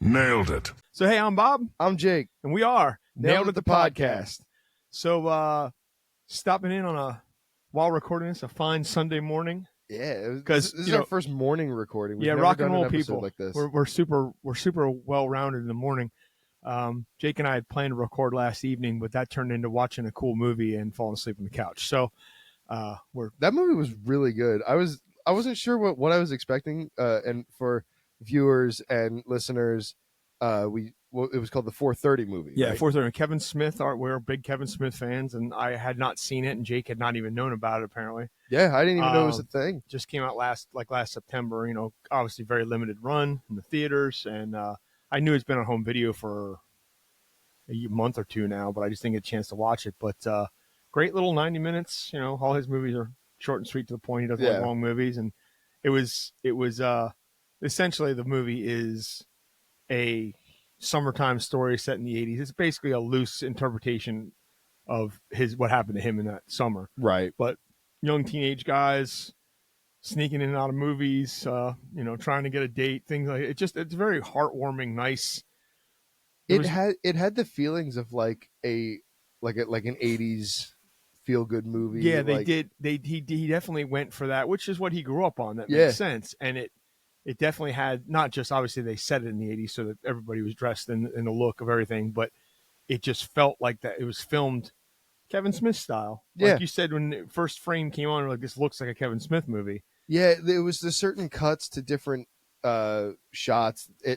Nailed it. So, hey, I'm Bob. I'm Jake. And we are Nailed It, the podcast. So, stopping in while recording this, a fine Sunday morning. Yeah, because this is our first morning recording. We've never rock done and roll an episode people like this. We're super well rounded in the morning. Jake and I had planned to record last evening, but that turned into watching a cool movie and falling asleep on the couch. So, that movie was really good. I wasn't sure what I was expecting. And for viewers and listeners, it was called the 4:30 movie. Yeah, right? 4:30. Kevin Smith. We're big Kevin Smith fans, and I had not seen it, and Jake had not even known about it. Apparently, Yeah, I didn't even know it was a thing. just came out last September. You know, obviously very limited run in the theaters, and I knew it's been on home video for a month or two now, but I just didn't get a chance to watch it. But great little 90 minutes. You know, all his movies are short and sweet to the point. He doesn't like long movies, and it was essentially the movie is a summertime story set in the 80s. It's basically a loose interpretation of what happened to him in that summer. Right. But young teenage guys sneaking in and out of movies, trying to get a date, things like it. It's very heartwarming, nice. It had the feelings of like an 80s feel good movie. Yeah, they did. He definitely went for that, which is what he grew up on. That makes sense. And it definitely had, not just obviously they set it in the 80s so that everybody was dressed in the look of everything, but it just felt like that it was filmed Kevin Smith style. Like you said, when the first frame came on, like, this looks like a Kevin Smith movie. Yeah, there was the certain cuts to different shots. I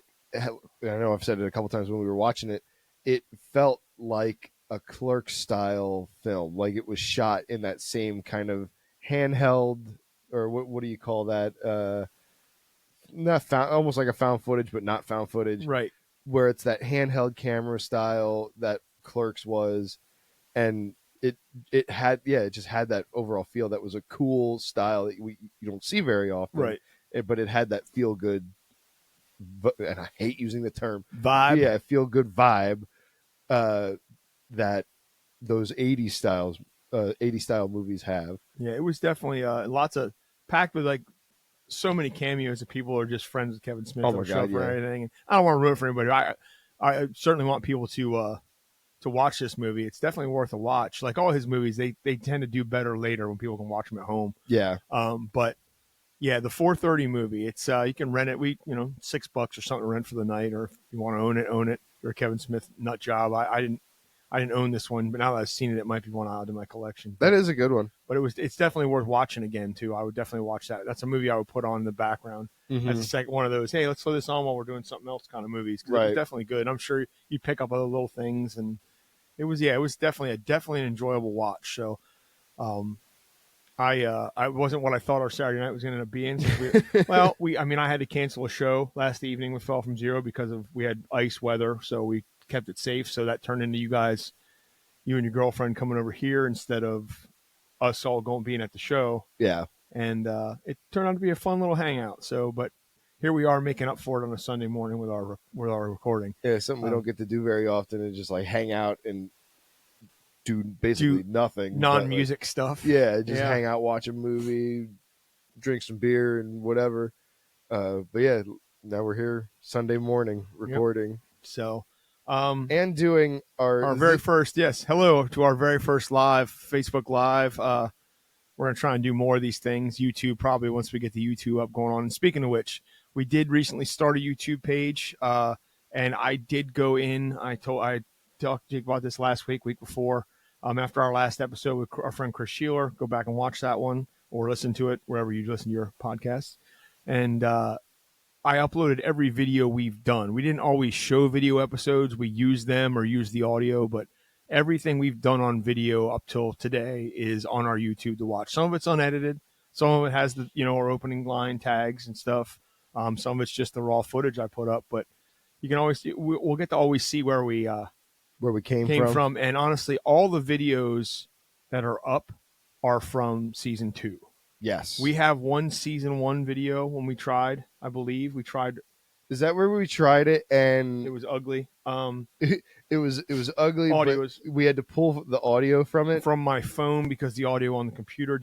know I've said it a couple times when we were watching it. It felt like a Clerk style film, like it was shot in that same kind of handheld, or what do you call that? Almost like a found footage, but not found footage. Right. Where it's that handheld camera style that Clerks was, and it just had that overall feel that was a cool style that you don't see very often. Right. But it had that feel good, and I hate using the term vibe. Yeah, feel good vibe that those 80s style movies have. Yeah, it was definitely lots of packed with like so many cameos of people who are just friends with Kevin Smith. Oh my God, for everything. I don't want to ruin it for anybody. I certainly want people to watch this movie. It's definitely worth a watch. Like all his movies, they tend to do better later when people can watch them at home. Yeah. But yeah, the 4:30 movie. It's you can rent it. $6 or something to rent for the night, or if you want to own it. You're a Kevin Smith nut job. I didn't own this one, but now that I've seen it, it might be one I'll add to my collection. That is a good one. But it's definitely worth watching again too. I would definitely watch that. That's a movie I would put on in the background. Mm-hmm. That's like one of those, hey, let's throw this on while we're doing something else kind of movies. Right. It was definitely good. I'm sure you pick up other little things, and it was definitely an enjoyable watch. So, I wasn't what I thought our Saturday night was going to end up being. I had to cancel a show last evening with Fell from Zero because we had ice weather, so we kept it safe. So that turned into you and your girlfriend coming over here instead of us all being at the show. Yeah. And it turned out to be a fun little hangout. So, but here we are making up for it on a Sunday morning with our recording. Yeah, something we don't get to do very often, is just like hang out and do basically nothing. Non-music stuff. Yeah, just hang out, watch a movie, drink some beer and whatever. But yeah, now we're here Sunday morning recording. Yep. So, and doing our very first, hello to our very first live, Facebook Live. We're going to try and do more of these things. YouTube, probably once we get the YouTube up going on. And speaking of which, we did recently start a YouTube page, and I did go in. I talked to Jake about this last week before. After our last episode with our friend Chris Sheeler, go back and watch that one or listen to it wherever you listen to your podcasts. And I uploaded every video we've done. We didn't always show video episodes. We use them or use the audio, but everything we've done on video up till today is on our YouTube to watch. Some of it's unedited. Some of it has our opening line tags and stuff. Some of it's just the raw footage I put up, but you can we'll get to always see where we came from. And honestly, all the videos that are up are from season 2. Yes. We have one season 1 video when we tried, I believe. We tried. Is that where we tried it? And it was ugly. It was ugly. Audio we had to pull the audio from it from my phone because the audio on the computer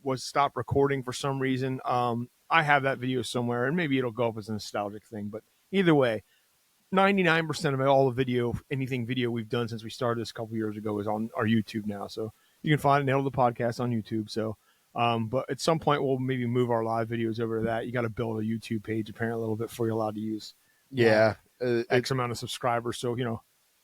was stopped recording for some reason. I have that video somewhere, and maybe it'll go up as a nostalgic thing. But either way, 99% of all the video, anything video we've done since we started this a couple years ago is on our YouTube now. So you can find Nail the Podcast on YouTube. So, but at some point we'll maybe move our live videos over to that. You got to build a YouTube page apparently a little bit before you're allowed to use Yeah. X amount of subscribers. So,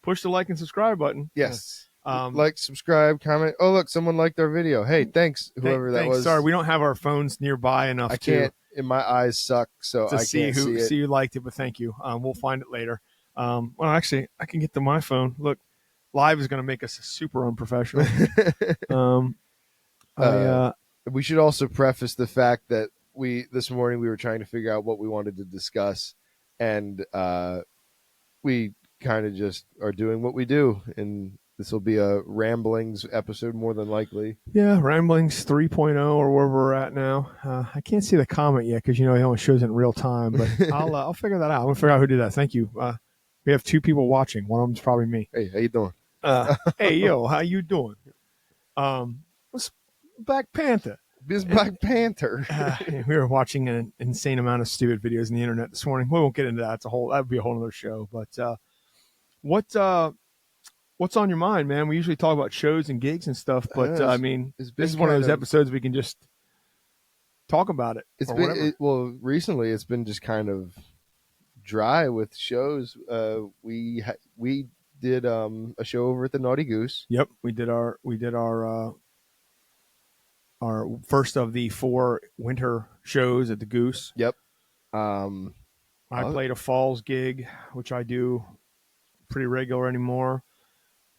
push the like and subscribe button. Yes. Um, Like, subscribe, comment. Oh, look, someone liked our video. Hey, thanks, whoever that thanks. was. Sorry, we don't have our phones nearby enough I can't. And my eyes suck, so I see can't see who liked it. But thank you. We'll find it later. Well, actually, I can get to my phone. Look, live is going to make us super unprofessional. it. We should also preface the fact that this morning we were trying to figure out what we wanted to discuss, and we kind of just are doing what we do, and this will be a ramblings episode more than likely. Yeah, ramblings 3.0 or where we're at now. I can't see the comment yet because it only shows in real time, but I'll figure that out. I'm gonna figure out who did that. Thank you. We have 2 people watching. One of them's probably me. Hey, how you doing? Hey, yo, how you doing? What's Black Panther? This Black Panther. We were watching an insane amount of stupid videos on the internet this morning. We won't get into that. That would be a whole other show. But what's on your mind, man? We usually talk about shows and gigs and stuff, but this is one of those episodes we can just talk about it. It's been recently it's been just kind of dry with shows. We did a show over at the Naughty Goose. Yep, we did our first of the 4 winter shows at the Goose. Yep. I played a Falls gig, which I do pretty regular anymore,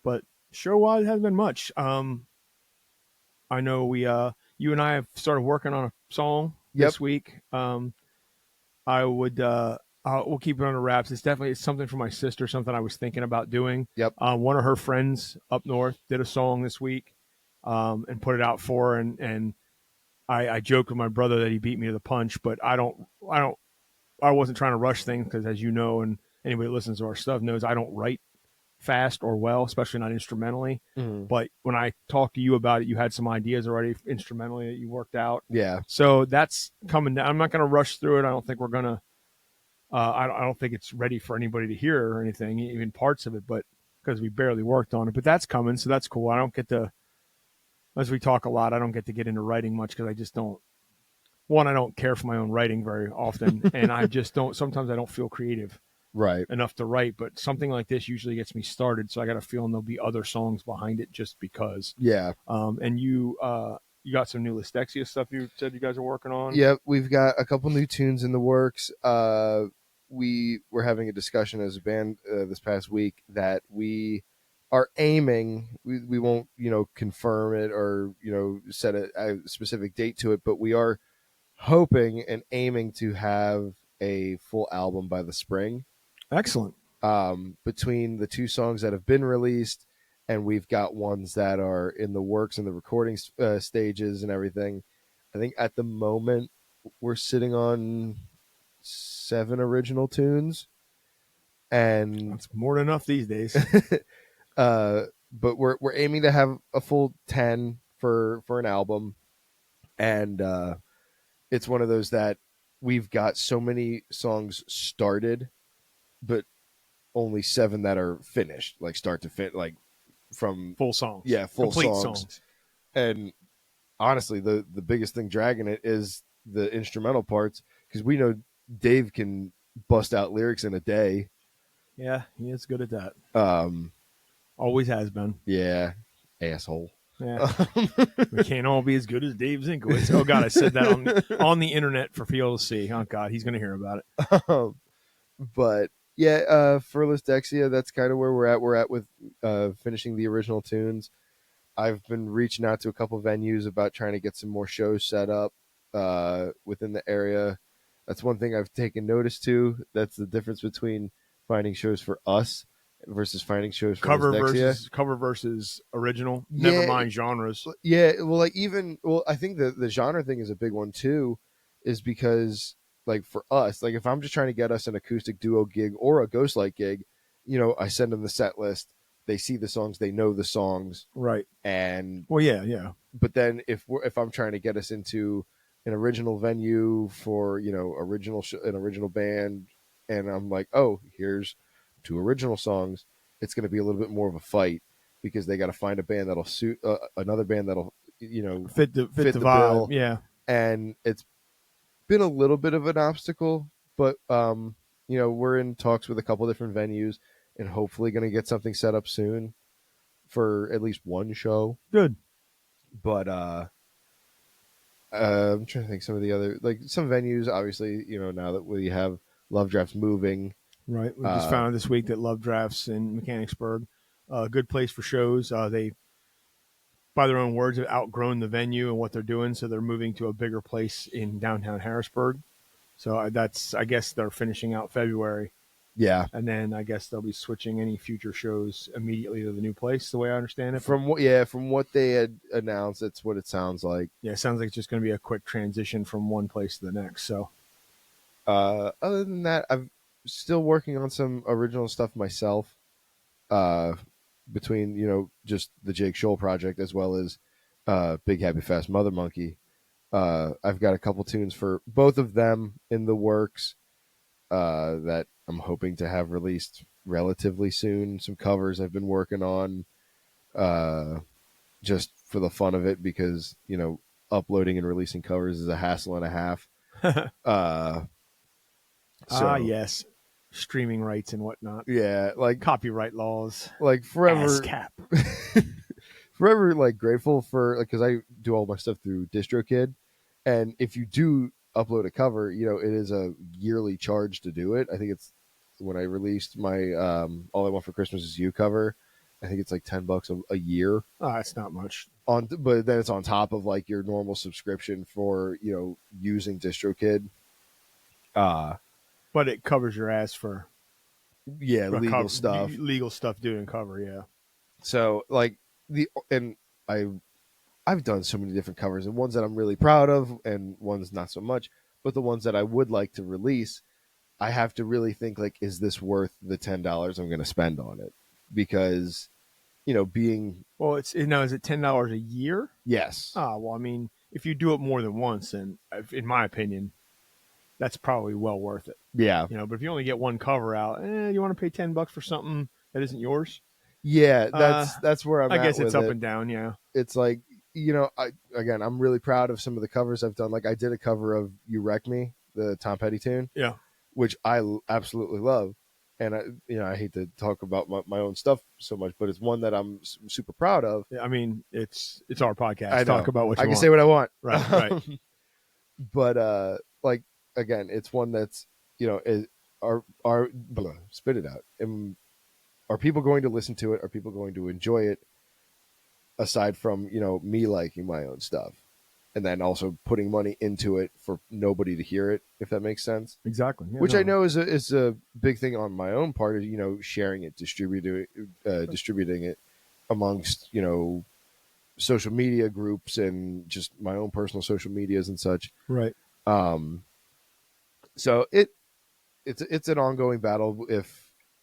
but show-wise hasn't been much. I know you and I have started working on a song this week. I would we'll keep it under wraps. It's something for my sister, something I was thinking about doing. Yep. One of her friends up north did a song this week and put it out for her, and I joked with my brother that he beat me to the punch, but I wasn't trying to rush things because, as you know, and anybody who listens to our stuff knows, I don't write fast or well, especially not instrumentally. Mm-hmm. But when I talked to you about it, you had some ideas already instrumentally that you worked out. Yeah. So that's coming down. I'm not going to rush through it. I don't think we're going to. I don't think it's ready for anybody to hear or anything, even parts of it, but because we barely worked on it. But that's coming, so that's cool. I don't get to, as we talk a lot, I don't get to get into writing much because I just don't. One, I don't care for my own writing very often, and I just don't. Sometimes I don't feel creative enough to write. But something like this usually gets me started, so I got a feeling there'll be other songs behind it just because. Yeah. And you got some new Listexia stuff you said you guys are working on. Yep, we've got a couple new tunes in the works. We were having a discussion as a band this past week that we are aiming. We won't confirm it or set a specific date to it, but we are hoping and aiming to have a full album by the spring. Excellent. Between the 2 songs that have been released, and we've got ones that are in the works and the recording stages and everything. I think at the moment we're sitting on 7 original tunes, and that's more than enough these days. But we're aiming to have a full 10 for an album, and it's one of those that we've got so many songs started, but only 7 that are finished, like start to fit, like from full songs. Yeah, full complete songs. And honestly, the biggest thing dragging it is the instrumental parts, because we know Dave can bust out lyrics in a day. Yeah, he is good at that. Always has been. Yeah, asshole. Yeah, we can't all be as good as Dave Zinkowitz. Oh God, I said that on the internet for people to see. Oh God, he's going to hear about it. But yeah, for Listexia, that's kind of where we're at. We're at with finishing the original tunes. I've been reaching out to a couple venues about trying to get some more shows set up within the area. That's one thing I've taken notice to. That's the difference between finding shows for us versus finding shows for cover Listexia. versus original. Yeah, never mind genres. Yeah, well, I think the genre thing is a big one too, is because like for us, like if I'm just trying to get us an acoustic duo gig or a Ghostlight gig, I send them the set list. They see the songs, they know the songs, right? And well, yeah. But then if I'm trying to get us into an original venue for an original band, and I'm like, oh, here's to original songs, it's going to be a little bit more of a fight because they got to find a band that'll suit another band that'll Fit the the vibe. bill. Yeah. And it's been a little bit of an obstacle, but we're in talks with a couple different venues and hopefully going to get something set up soon for at least one show. Good. But I'm trying to think some of the other, like some venues, obviously, now that we have Love Drafts moving. Right. We just found out this week that Love Drafts in Mechanicsburg, a good place for shows. They, by their own words, have outgrown the venue and what they're doing, so they're moving to a bigger place in downtown Harrisburg. So I guess they're finishing out February. Yeah. And then I guess they'll be switching any future shows immediately to the new place, the way I understand it. From what they had announced, that's what it sounds like. Yeah, it sounds like it's just going to be a quick transition from one place to the next. So, other than that, I'm still working on some original stuff myself. Between just the Jake Scholl project as well as Big Happy Fast Mother Monkey. I've got a couple tunes for both of them in the works that I'm hoping to have released relatively soon. Some covers I've been working on just for the fun of it because, uploading and releasing covers is a hassle and a half. Yes. Streaming rights and whatnot. Yeah, like copyright laws. Like forever. ASCAP. Forever, like grateful for, because I do all my stuff through DistroKid. And if you do upload a cover, it is a yearly charge to do it. I think it's when I released my All I Want for Christmas Is You cover. I think it's like $10 a year. Oh, that's not much. But then it's on top of like your normal subscription for using DistroKid. But it covers your ass for legal stuff. Legal stuff doing cover, yeah. So like I've done so many different covers, and ones that I'm really proud of and ones not so much, but the ones that I would like to release, I have to really think like, is this worth the $10 I'm going to spend on it? Because, being... Well, is it $10 a year? Yes. Well, I mean, if you do it more than once, then in my opinion, that's probably well worth it. Yeah. But if you only get one cover out, you want to pay $10 for something that isn't yours? Yeah, that's where I'm at. I guess it's with up and down, yeah. It's like, I'm really proud of some of the covers I've done. Like I did a cover of You Wreck Me, the Tom Petty tune. Yeah. Which I absolutely love. And I hate to talk about my own stuff so much, but it's one that I'm super proud of. Yeah, I mean, it's our podcast. I know. Talk about what you I can want. say what I want. Right. But like again, it's one that's spit it out. Are people going to listen to it? Are people going to enjoy it? Aside from me liking my own stuff, and then also putting money into it for nobody to hear it, if that makes sense. Exactly. Yeah, which I know is a big thing on my own part, is sharing it, distributing it amongst social media groups and just my own personal social medias and such. Right. So it's an ongoing battle.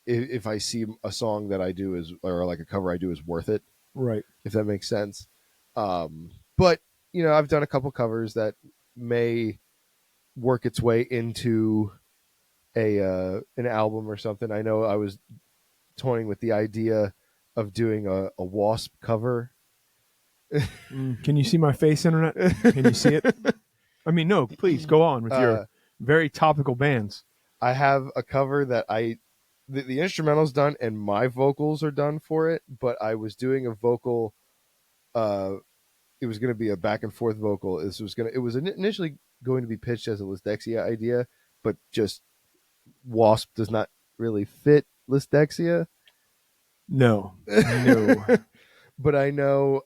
If I see a song that I do or like a cover I do is worth it. Right. If that makes sense. But, I've done a couple covers that may work its way into an album or something. I know I was toying with the idea of doing a Wasp cover. Can you see my face, Internet? Can you see it? I mean, no, please go on with your very topical bands. I have a cover that the instrumental's done and my vocals are done for it, but I was doing a vocal. It was going to be a back and forth vocal. It was initially going to be pitched as a Lisdexia idea, but just Wasp does not really fit Lisdexia. No. But I know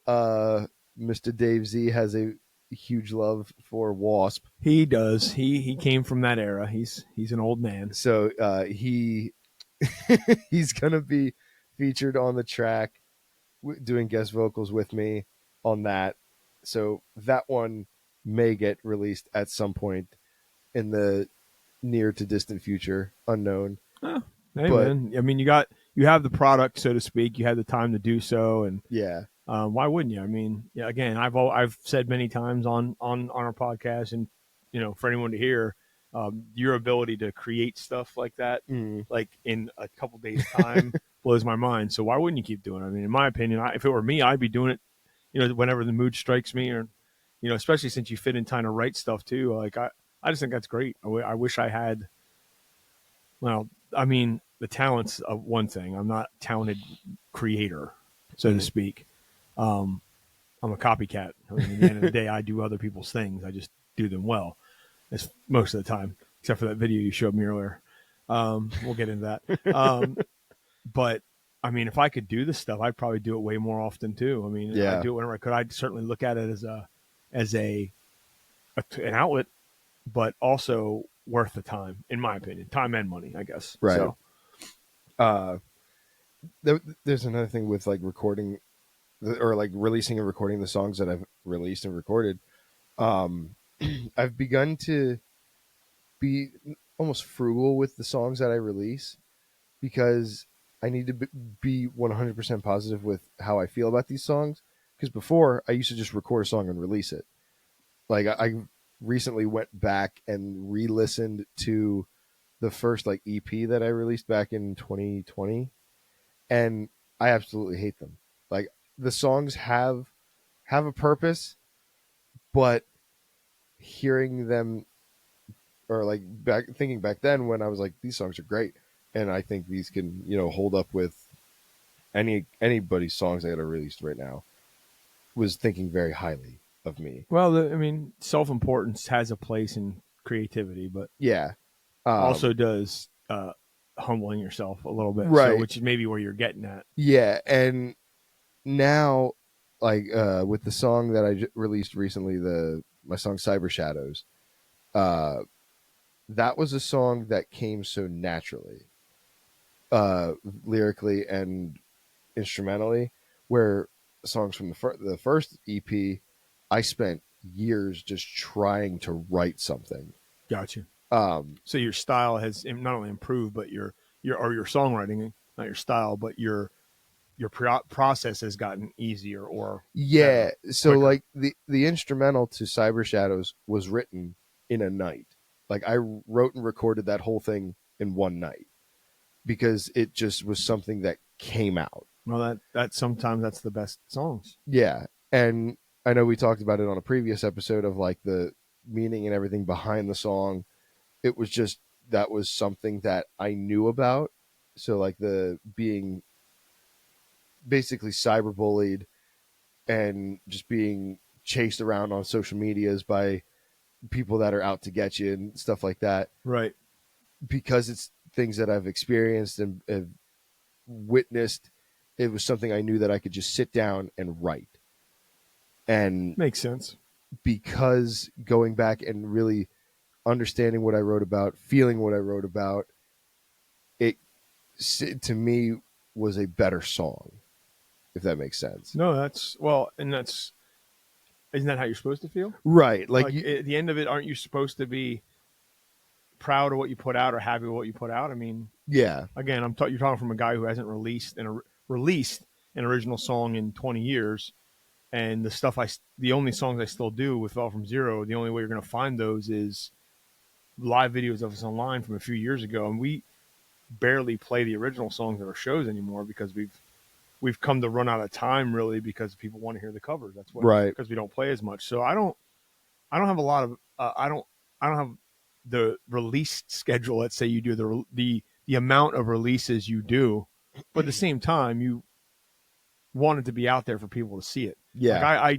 Mr. Dave Z has a huge love for Wasp. He does. He came from that era. He's an old man. So he's going to be featured on the track, doing guest vocals with me on that. So that one may get released at some point in the near to distant future, unknown. Hey, man. I mean, you have the product, so to speak. You had the time to do so, and yeah. Why wouldn't you? I mean, yeah. Again, I've said many times on our podcast, and for anyone to hear, Your ability to create stuff like that, Mm. like in a couple days' time, blows my mind. So why wouldn't you keep doing it? I mean, in my opinion, if it were me, I'd be doing it. Whenever the mood strikes me, or especially since you fit in trying to write stuff too. Like I just think that's great. I wish I had. Well, I mean, the talent's one thing. I'm not a talented creator, so to Mm. speak. Um, I'm a copycat. I mean, at the end of the day, I do other people's things. I just do them well. That's most of the time, except for that video you showed me earlier. We'll get into that. But I mean, if I could do this stuff, I'd probably do it way more often too. I mean, I'd Yeah. do it whenever I could. I'd certainly look at it as an outlet, but also worth the time, in my opinion, time and money, I guess. Right. So, Uh, there's another thing with like recording or like releasing and recording the songs that I've released and recorded. Um, I've begun to be almost frugal with the songs that I release because I need to be 100% positive with how I feel about these songs. Because before, I used to just record a song and release it. Like I recently went back and re-listened to the first like EP that I released back in 2020, and I absolutely hate them. Like the songs have a purpose, but hearing them or like back thinking back then when I was like these songs are great and I think these can hold up with anybody's songs that are released right now, was thinking very highly of me. well, I mean, self-importance has a place in creativity, but Yeah. also does humbling yourself a little bit. So, Right. which is maybe where you're getting at. Yeah, and now like with the song that I released recently, my song Cyber Shadows, uh that was a song that came so naturally, lyrically and instrumentally, where songs from the first EP, I spent years just trying to write something. Gotcha. Um, So your style has not only improved, but your songwriting, not your style, but your process has gotten easier or yeah, better, so quicker. like the instrumental to Cyber Shadows was written in a night. Like I wrote and recorded that whole thing in one night because it just was something that came out. Well, that sometimes that's the best songs. Yeah. And I know we talked about it on a previous episode of like the meaning and everything behind the song. It was just that was something that I knew about. So like the being basically cyberbullied and just being chased around on social medias by people that are out to get you and stuff like that, Right. because it's things that I've experienced and have witnessed. It was something I knew that I could just sit down and write. And Makes sense. because going back and really understanding what I wrote about, feeling what I wrote about, it to me was a better song, if that makes sense. No, that's well, and that's isn't that how you're supposed to feel? Right. Like Like at the end of it, aren't you supposed to be proud of what you put out or happy with what you put out? I mean, yeah. again, you're talking from a guy who hasn't released an original song in 20 years, and the only songs I still do with Fell from Zero, the only way you're going to find those is live videos of us online from a few years ago, and we barely play the original songs at our shows anymore because we've come to run out of time, really, because people want to hear the covers. That's what, Right. because we don't play as much. So I don't have a lot of I don't have the release schedule. Let's say you do the amount of releases you do, but at the same time you want it to be out there for people to see it. Like Yeah.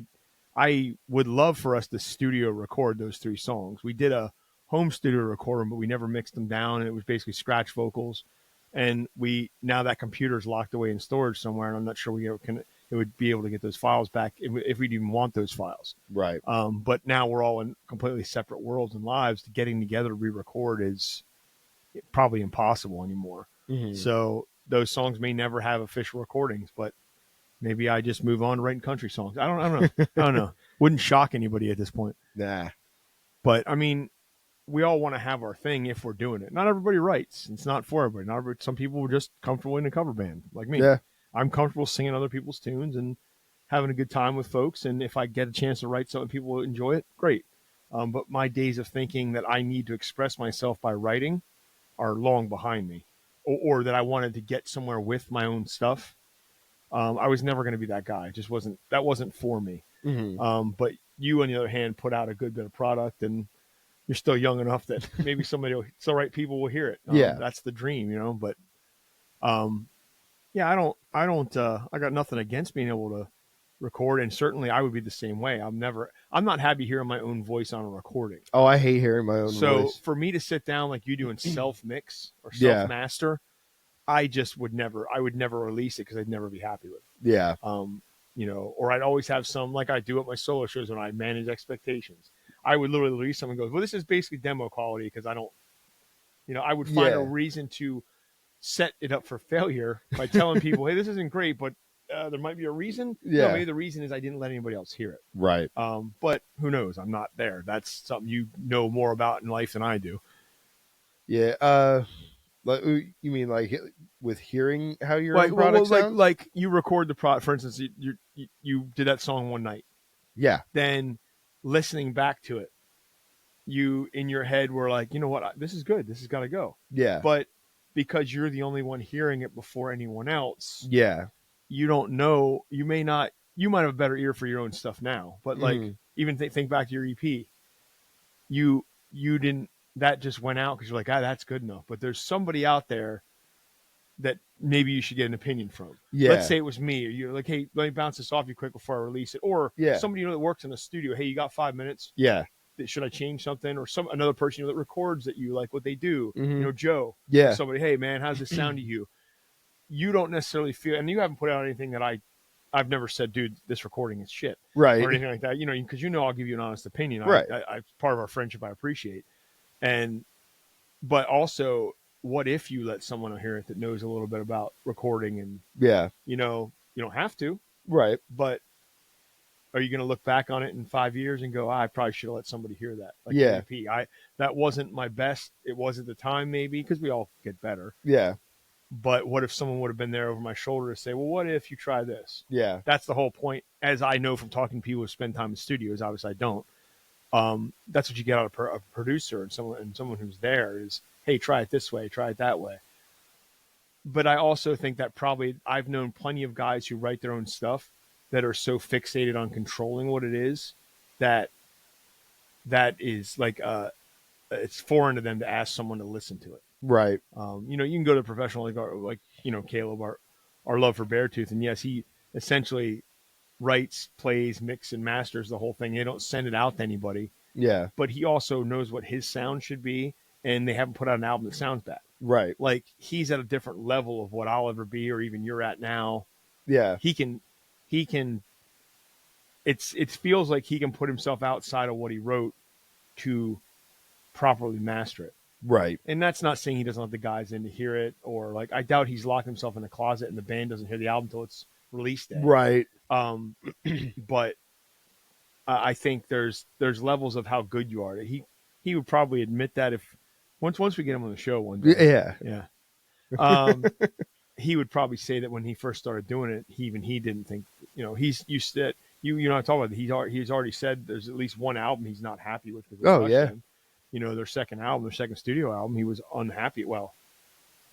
I would love for us to studio record those three songs. We did a home studio record them, but we never mixed them down, and it was basically scratch vocals. And we now that computer's locked away in storage somewhere, and I'm not sure it would be able to get those files back if we'd even want those files. Right. But now we're all in completely separate worlds and lives. Getting together to re-record is probably impossible anymore. Mm-hmm. So those songs may never have official recordings, but maybe I just move on to writing country songs. I don't know. I don't know. Wouldn't shock anybody at this point. Nah. But I mean, we all want to have our thing if we're doing it. Not everybody writes. It's not for everybody. Some people are just comfortable in a cover band, like me. Yeah. I'm comfortable singing other people's tunes and having a good time with folks. And if I get a chance to write something people enjoy it, great. But my days of thinking that I need to express myself by writing are long behind me, or that I wanted to get somewhere with my own stuff. I was never going to be that guy. It just wasn't. That wasn't for me. Mm-hmm. But you, on the other hand, put out a good bit of product, and you're still young enough that maybe the right people will hear it. Yeah. That's the dream, you know. But um, yeah, I got nothing against being able to record, and certainly I would be the same way. I'm not happy hearing my own voice on a recording. Oh, I hate hearing my own So voice. for me to sit down like you do and self mix or self Yeah. master, I just would never. I would never release it because I'd never be happy with it. Yeah. You know, or I'd always have some like I do at my solo shows when I manage expectations. I would literally release something and go, well, this is basically demo quality because I don't, you know, I would find a Yeah. reason to set it up for failure by telling people, hey, this isn't great, but there might be a reason. Yeah. No, maybe the reason is I didn't let anybody else hear it. Right. But who knows? I'm not there. That's something you know more about in life than I do. Yeah. Like, you mean like with hearing how your own product sounds? Like you record the product. For instance, you did that song one night. Yeah. Then listening back to it, you in your head were like, you know what, this is good. This has got to go. Yeah. But because you're the only one hearing it before anyone else, Yeah. you don't know. You may not. You might have a better ear for your own stuff now. But like, Mhm. even think back to your EP. You didn't. That just went out because you're like, that's good enough. But there's somebody out there that maybe you should get an opinion from. Yeah. Let's say it was me, or you're like, hey, let me bounce this off you quick before I release it. Or Yeah. somebody you know that works in the studio. Hey, you got 5 minutes? Yeah. Should I change something? Or another person you know that records that you like what they do. Mhm. You know, Joe. Yeah. Somebody, hey man, how's this sound to you? You don't necessarily feel, and you haven't put out anything that I've never said, dude, this recording is shit, Right. or anything like that. You know, because I'll give you an honest opinion. Right. I part of our friendship I appreciate, and but also, what if you let someone hear it that knows a little bit about recording, and Yeah. you know, you don't have to, Right. but are you going to look back on it in 5 years and go, I probably should have let somebody hear that? Like Yeah. EP, that wasn't my best. It was at the time, maybe because we all get better. Yeah. But what if someone would have been there over my shoulder to say, well, what if you try this? Yeah. That's the whole point. As I know from talking to people who spend time in studios, obviously I don't. That's what you get out of a producer and someone who's there is, hey, try it this way, try it that way. But I also think that probably I've known plenty of guys who write their own stuff that are so fixated on controlling what it is that is like it's foreign to them to ask someone to listen to it. Right. You know, you can go to a professional like you know, Caleb, our love for Beartooth, and yes, he essentially writes, plays, mix, and masters the whole thing. They don't send it out to anybody. Yeah. But he also knows what his sound should be, and they haven't put out an album that sounds bad. Right. Like he's at a different level of what I'll ever be, or even you're at now. Yeah. He can. It feels like he can put himself outside of what he wrote to properly master it. Right. And that's not saying he doesn't let the guys in to hear it, or like I doubt he's locked himself in the closet and the band doesn't hear the album until it's release day. Right. But I think there's levels of how good you are. He would probably admit that if once we get him on the show one day. Yeah. Yeah. He would probably say that when he first started doing it, he didn't think, you know, he's used to it. You know, I talk about it. He's already said there's at least one album he's not happy with. Oh yeah. Him. You know, their second album, their second studio album, he was unhappy. Well,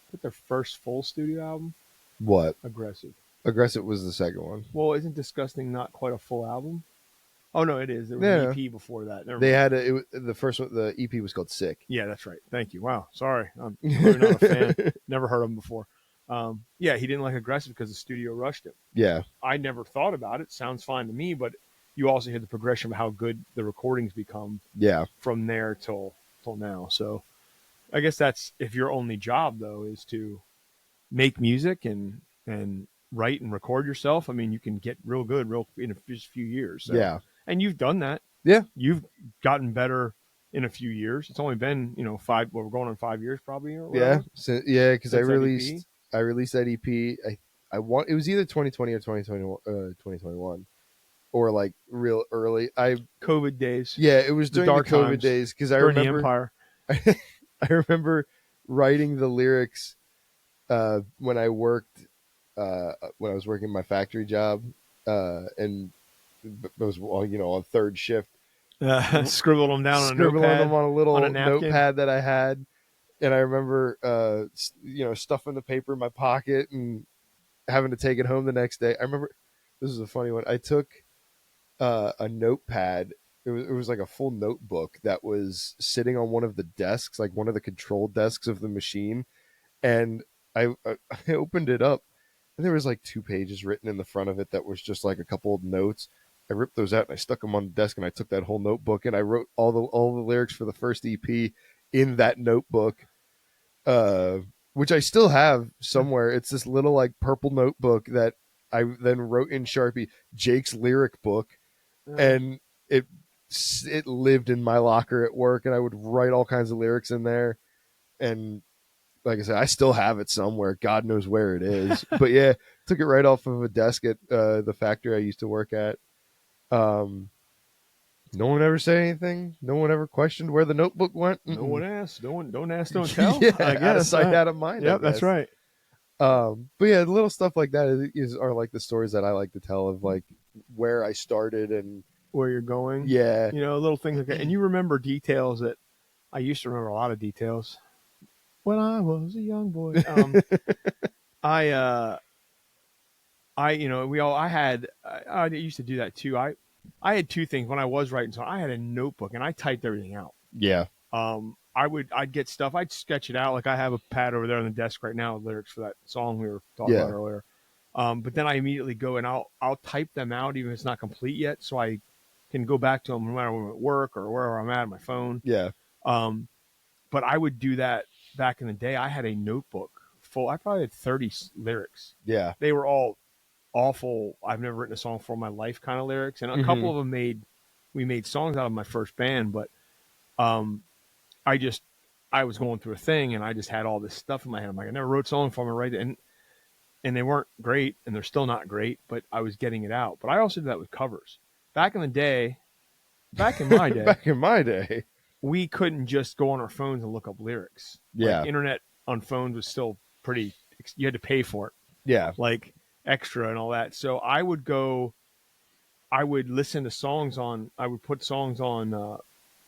but their first full studio album, What? Aggressive. Aggressive was the second one. Well, isn't Disgusting not quite a full album? Oh no, it is. There was an EP before that. They had the first one. The EP was called Sick. Yeah, that's right. Thank you. Wow, sorry, I'm really not a fan. Never heard of him before. Yeah, he didn't like Aggressive because the studio rushed him. Yeah. I never thought about it. Sounds fine to me, but you also hear the progression of how good the recordings become. Yeah. From there till now. So I guess that's if your only job though is to make music and write and record yourself. I mean, you can get real good in just a few years. So. Yeah. And you've done that. Yeah. You've gotten better in a few years. It's only been, 5, we're going on 5 years probably. Or yeah. So, yeah. Cause I released that EP. I want, it was either 2020 or 2021 or like real early. COVID days. Yeah. It was during the COVID times, days. Cause I during remember, the Empire. I remember writing the lyrics, when I worked, when I was working my factory job, and it was, on third shift. Scribbled them down on a scribbling them notepad, on a on a little napkin. notepad that I had. And I remember, stuffing the paper in my pocket and having to take it home the next day. I remember this is a funny one. I took a notepad. It was like a full notebook that was sitting on one of the desks, like one of the control desks of the machine, and I opened it up, and there was like 2 pages written in the front of it that was just like a couple of notes. I ripped those out and I stuck them on the desk, and I took that whole notebook and I wrote all the lyrics for the first EP in that notebook, uh, which I still have somewhere. It's this little like purple notebook that I then wrote in Sharpie Jake's lyric book, and it it lived in my locker at work, and I would write all kinds of lyrics in there. And like I said, I still have it somewhere. God knows where it is. But yeah, took it right off of a desk at the factory I used to work at. Um, no one ever said anything. No one ever questioned where the notebook went. No Mm-mm. one asked. Don't ask, don't tell. Yeah, I out of guess. sight, out of mind. I Yep, that's guess. right. But yeah, little stuff like that are like the stories that I like to tell of like where I started and Where you're going. yeah, Little things like that. And you remember details that I used to remember a lot of details when I was a young boy. I I used to do that too. I had two things when I was writing. So I had a notebook and I typed everything out. yeah, I'd get stuff, I'd sketch it out. Like I have a pad over there on the desk right now with lyrics for that song we were talking yeah, about earlier. But then I immediately go and I'll type them out even if it's not complete yet, so I can go back to them no matter when I'm at work or wherever I'm at on my phone. yeah, Um, but I would do that back in the day. I had a notebook full. I probably had 30 lyrics. yeah. They were all awful. I've never written a song for my life kind of lyrics, and a Mm-hmm. couple of them we made songs out of my first band. But um, I just I was going through a thing, and I just had all this stuff in my head. I'm like, I never wrote songs for them, right? And they weren't great, and they're still not great. But I was getting it out. But I also did that with covers. Back in the day, back in my day, Back in my day, we couldn't just go on our phones and look up lyrics. yeah, Like internet on phones was still pretty. You had to pay for it, yeah, like extra and all that. So I would listen to songs on. I would put songs on,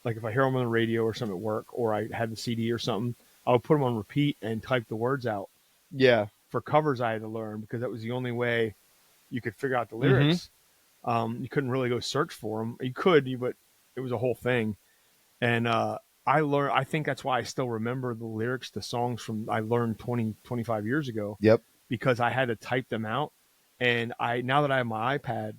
like if I hear them on the radio or something at work, or I had the CD or something. I would put them on repeat and type the words out yeah, for covers I had to learn because that was the only way you could figure out the mm-hmm. lyrics. You couldn't really go search for them. You could, but it was a whole thing. And I learned. I think that's why I still remember the lyrics to songs from I learned 20, 25 years ago Yep. because I had to type them out. And now that I have my iPad,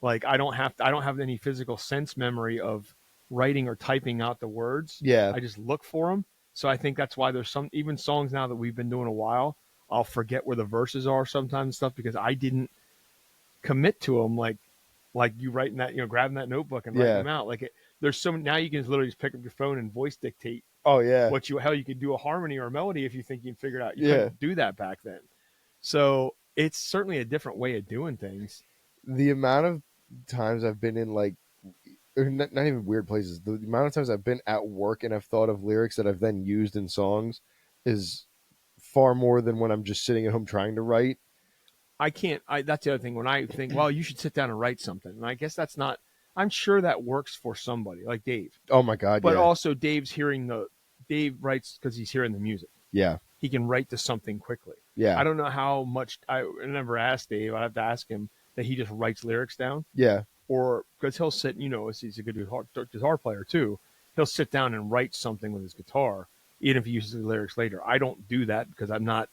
like I don't have any physical sense memory of writing or typing out the words. Yeah. I just look for them. So I think that's why there's some even songs now that we've been doing a while. I'll forget where the verses are sometimes and stuff because I didn't commit to them like you writing that, grabbing that notebook and writing Yeah. them out. There's so now you can literally just pick up your phone and voice dictate Oh yeah. hell you could do a harmony or a melody if you think you can figure it out. You Yeah. couldn't do that back then. So it's certainly a different way of doing things. The amount of times I've been in like, or not even weird places. The amount of times I've been at work and I've thought of lyrics that I've then used in songs is far more than when I'm just sitting at home trying to write. I can't. That's the other thing. When I think, well, you should sit down and write something, and I guess that's not. I'm sure that works for somebody like Dave, Oh my god. but Yeah. also Dave writes because he's hearing the music. Yeah. He can write to something quickly. Yeah. I don't know how much. I never asked Dave. I have to ask him that he just writes lyrics down, Yeah. or because he'll sit. He's a good guitar player too. He'll sit down and write something with his guitar, even if he uses the lyrics later. I don't do that because I'm not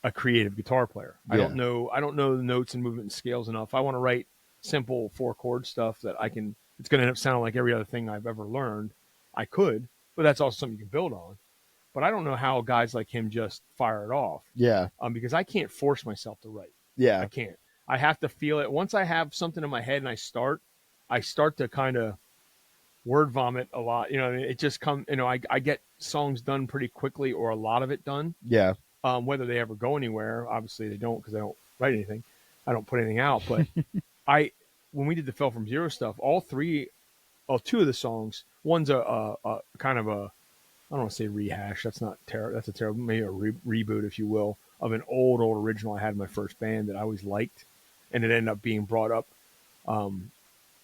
a creative guitar player. I don't know the notes and movement and scales enough. I want to write simple 4-chord stuff that I can. It's going to end up sounding like every other thing I've ever learned. I could, but that's also something you can build on. But I don't know how guys like him just fire it off. Yeah. Because I can't force myself to write. Yeah. I can't. I have to feel it. Once I have something in my head and I start to kind of word vomit a lot. It just comes. I get songs done pretty quickly, or a lot of it done. Yeah. Whether they ever go anywhere, obviously they don't because I don't write anything. I don't put anything out. But when we did the Fell from Zero stuff, two of the songs, one's a kind of a, I don't want to say rehash. That's not terrible. That's a terrible, maybe a reboot, if you will, of an old original I had in my first band that I always liked, and it ended up being brought up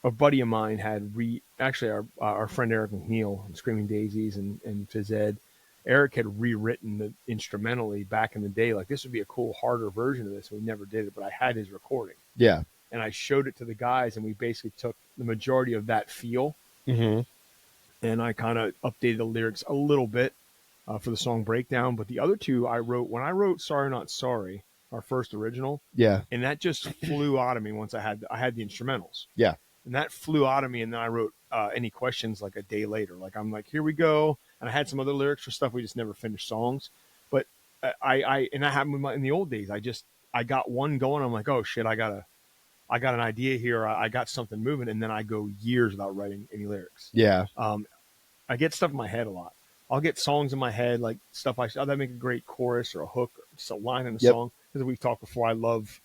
a buddy of mine had actually our friend Eric McNeil, Screaming Daisies and Phys Ed. Eric had rewritten the instrumentally back in the day. Like this would be a cool, harder version of this. We never did it, but I had his recording Yeah. and I showed it to the guys, and we basically took the majority of that feel Mm-hmm. and I kind of updated the lyrics a little bit for the song Breakdown. But the other two I wrote when I wrote Sorry Not Sorry, our first original, Yeah. and that just flew out of me once I had the instrumentals. Yeah. And that flew out of me, and then I wrote Any Questions like a day later. Like I'm like, here we go, and I had some other lyrics for stuff we just never finished songs. But and that happened in the old days. I got one going. I'm like, oh shit, I got an idea here. I got something moving, and then I go years without writing any lyrics. Yeah. I get stuff in my head a lot. I'll get songs in my head, like stuff that make a great chorus or a hook, or just a line in a Yep. song. Because we've talked before, I love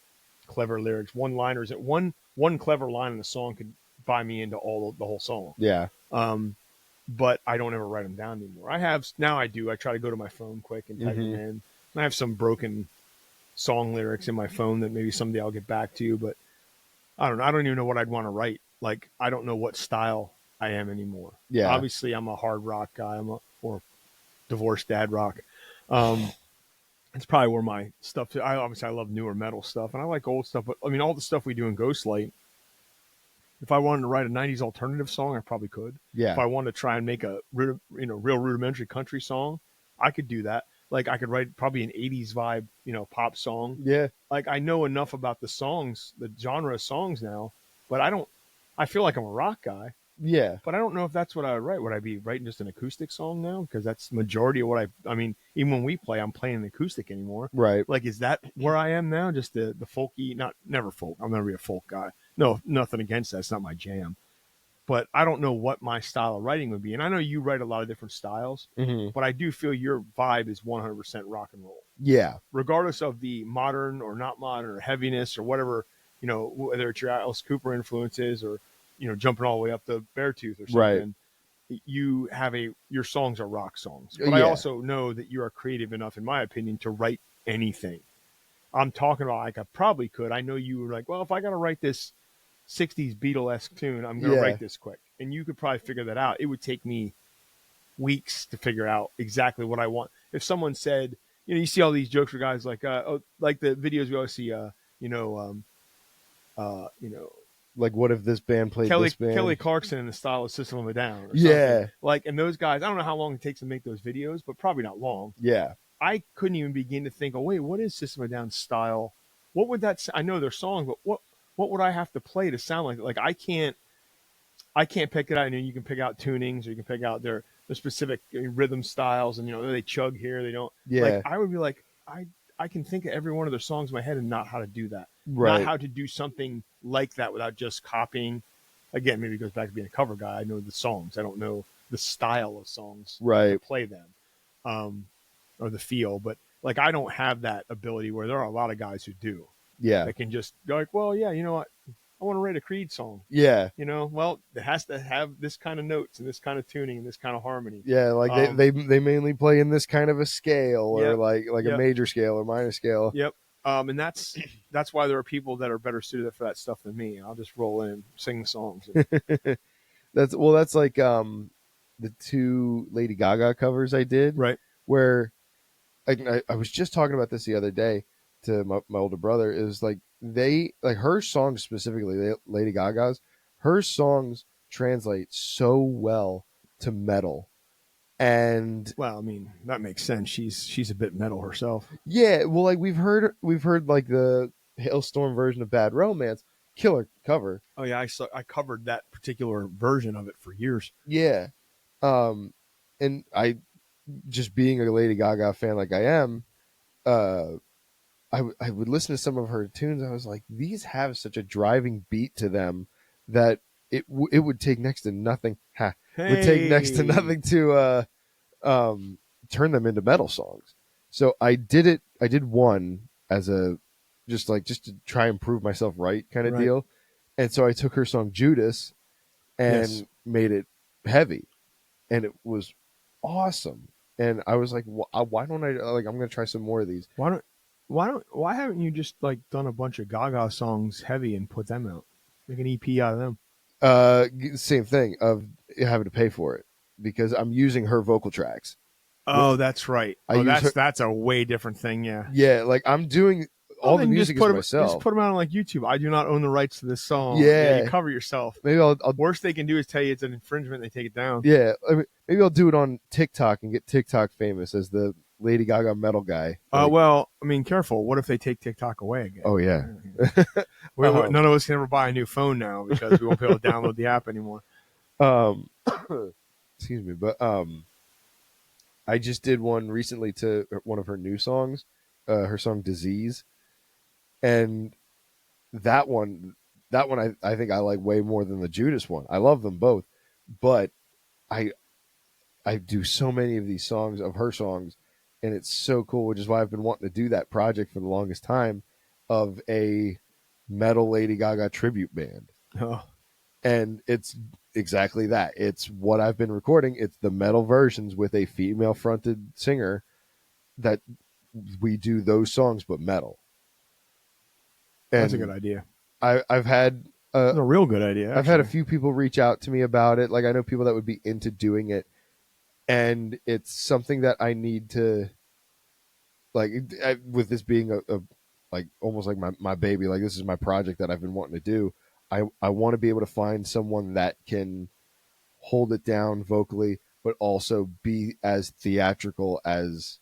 clever lyrics. One liners, one clever line in a song could buy me into the whole song. Yeah. But I don't ever write them down anymore. I have now. I do. I try to go to my phone quick and type them in. And I have some broken song lyrics in my phone that maybe someday I'll get back to. But I don't know. I don't even know what I'd want to write. Like I don't know what style I am anymore. Yeah. Obviously, I'm a hard rock guy. Or divorced dad rock. It's probably where my stuff. I love newer metal stuff, and I like old stuff. But I mean, all the stuff we do in Ghostlight. If I wanted to write a '90s alternative song, I probably could. Yeah. If I wanted to try and make a real rudimentary country song, I could do that. Like I could write probably an '80s vibe, pop song. Yeah. Like I know enough about the songs, the genre of songs now, but I don't. I feel like I'm a rock guy. Yeah. But I don't know if that's what I would write. Would I be writing just an acoustic song now? Because that's the majority of what I mean, even when we play, I'm playing an acoustic anymore. Right. Like, is that where I am now? Just the folky, never folk. I'll never be a folk guy. No, nothing against that. It's not my jam. But I don't know what my style of writing would be. And I know you write a lot of different styles, but I do feel your vibe is 100% rock and roll. Yeah. Regardless of the modern or not modern or heaviness or whatever, whether it's your Alice Cooper influences or, jumping all the way up to Beartooth or something. Right. You have your songs are rock songs. But I also know that you are creative enough, in my opinion, to write anything. I'm talking about like I probably could. I know you were like, well, if I got to write this 60s Beatle-esque tune, I'm going to write this quick. And you could probably figure that out. It would take me weeks to figure out exactly what I want. If someone said, you see all these jokes for guys like, like the videos we always see, like what if this band played this band? Kelly Clarkson in the style of System of a Down. Or yeah. Like, and those guys, I don't know how long it takes to make those videos, but probably not long. Yeah. I couldn't even begin to think, oh, wait, what is System of a Down style? What would that, I know their songs, but what would I have to play to sound like? Like, I can't pick it out. You can pick out tunings or you can pick out their specific rhythm styles and, they chug here, they don't. Yeah. Like, I would be like, I can think of every one of their songs in my head and not how to do that. Right. Not how to do something like that without just copying. Again, maybe it goes back to being a cover guy. I know the songs. I don't know the style of songs to play them or the feel. But, like, I don't have that ability where there are a lot of guys who do. Yeah. That can just go like, well, yeah, you know what? I want to write a Creed song. Yeah. Well, it has to have this kind of notes and this kind of tuning and this kind of harmony. Yeah, like they mainly play in this kind of a scale or like a major scale or minor scale. Yep. And that's why there are people that are better suited for that stuff than me. I'll just roll in, sing the songs. That's like the 2 Lady Gaga covers I did. Right. Where I was just talking about this the other day to my older brother. Is like they like her songs specifically, Lady Gaga's, her songs translate so well to metal. And well, I mean, that makes sense. She's a bit metal herself. Yeah, well, like we've heard like the Hailstorm version of Bad Romance, killer cover. Oh yeah, I covered that particular version of it for years. Yeah, and I just being a Lady Gaga fan like I am, I would listen to some of her tunes. I was like, these have such a driving beat to them that it would take next to nothing. Would take next to nothing to turn them into metal songs. So I did it. I did one as a just to try and prove myself right kind of deal. And so I took her song Judas and made it heavy, and it was awesome. And I was like, why don't I like? I'm gonna try some more of these. Why haven't you just like done a bunch of Gaga songs heavy and put them out? Make an EP out of them. Same thing of having to pay for it because I'm using her vocal tracks. Oh, that's right. I Oh, use her. that's a way different thing. Yeah. Yeah, like I'm doing Well, all the then music is just myself. put them out on like YouTube. I do not own the rights to this song. Yeah, you Yeah, cover yourself. maybe I'll Worst they can do is tell you it's an infringement. They take it down. yeah, I mean, maybe I'll do it on TikTok and get TikTok famous as the Lady Gaga metal guy. Like, Well, I mean, careful. What if they take TikTok away again? oh yeah, None of us can ever buy a new phone now because we won't be able to download the app anymore. um, excuse me, but I just did one recently to one of her new songs, her song "Disease," and that one, I think I like way more than the Judas one. I love them both, but I I do so many of these songs of her songs, and it's so cool, which is why I've been wanting to do that project for the longest time of a metal Lady Gaga tribute band. Oh, And it's exactly that. It's what I've been recording. It's the metal versions with a female fronted singer that we do those songs but metal. that's a good And idea. I've had That's a real good idea. I've had a Actually, few people reach out to me about it. Like I know people that would be into doing it, and it's something that I need to like with this being a like almost like my baby. Like this is my project that I've been wanting to do. I want to be able to find someone that can hold it down vocally, but also be as theatrical as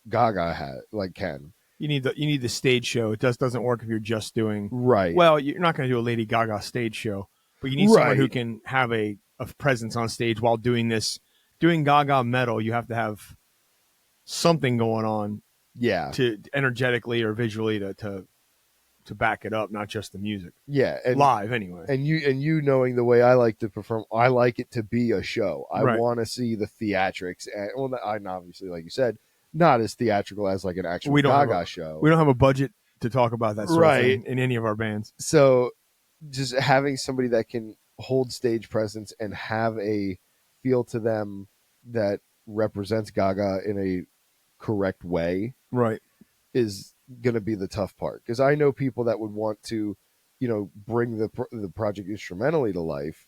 Gaga had like can. you need the stage show. It doesn't work if you're just doing. Right. Well, you're not going to do a Lady Gaga stage show, but you need someone who Right. can have a presence on stage while doing this. Doing Gaga metal, you have to have something going on Yeah. to energetically or visually to back it up, not just the music. Yeah. And Live anyway. you knowing the way I like to perform, I like it to be a show. I Right. want to see the theatrics, and well, I'm obviously like you said, not as theatrical as like an actual We don't Gaga have show. we don't have a budget to talk about that sort of Right. thing in any of our bands. So just having somebody that can hold stage presence and have a feel to them that represents Gaga in a correct way Right. is going to be the tough part because I know people that would want to, bring the project instrumentally to life.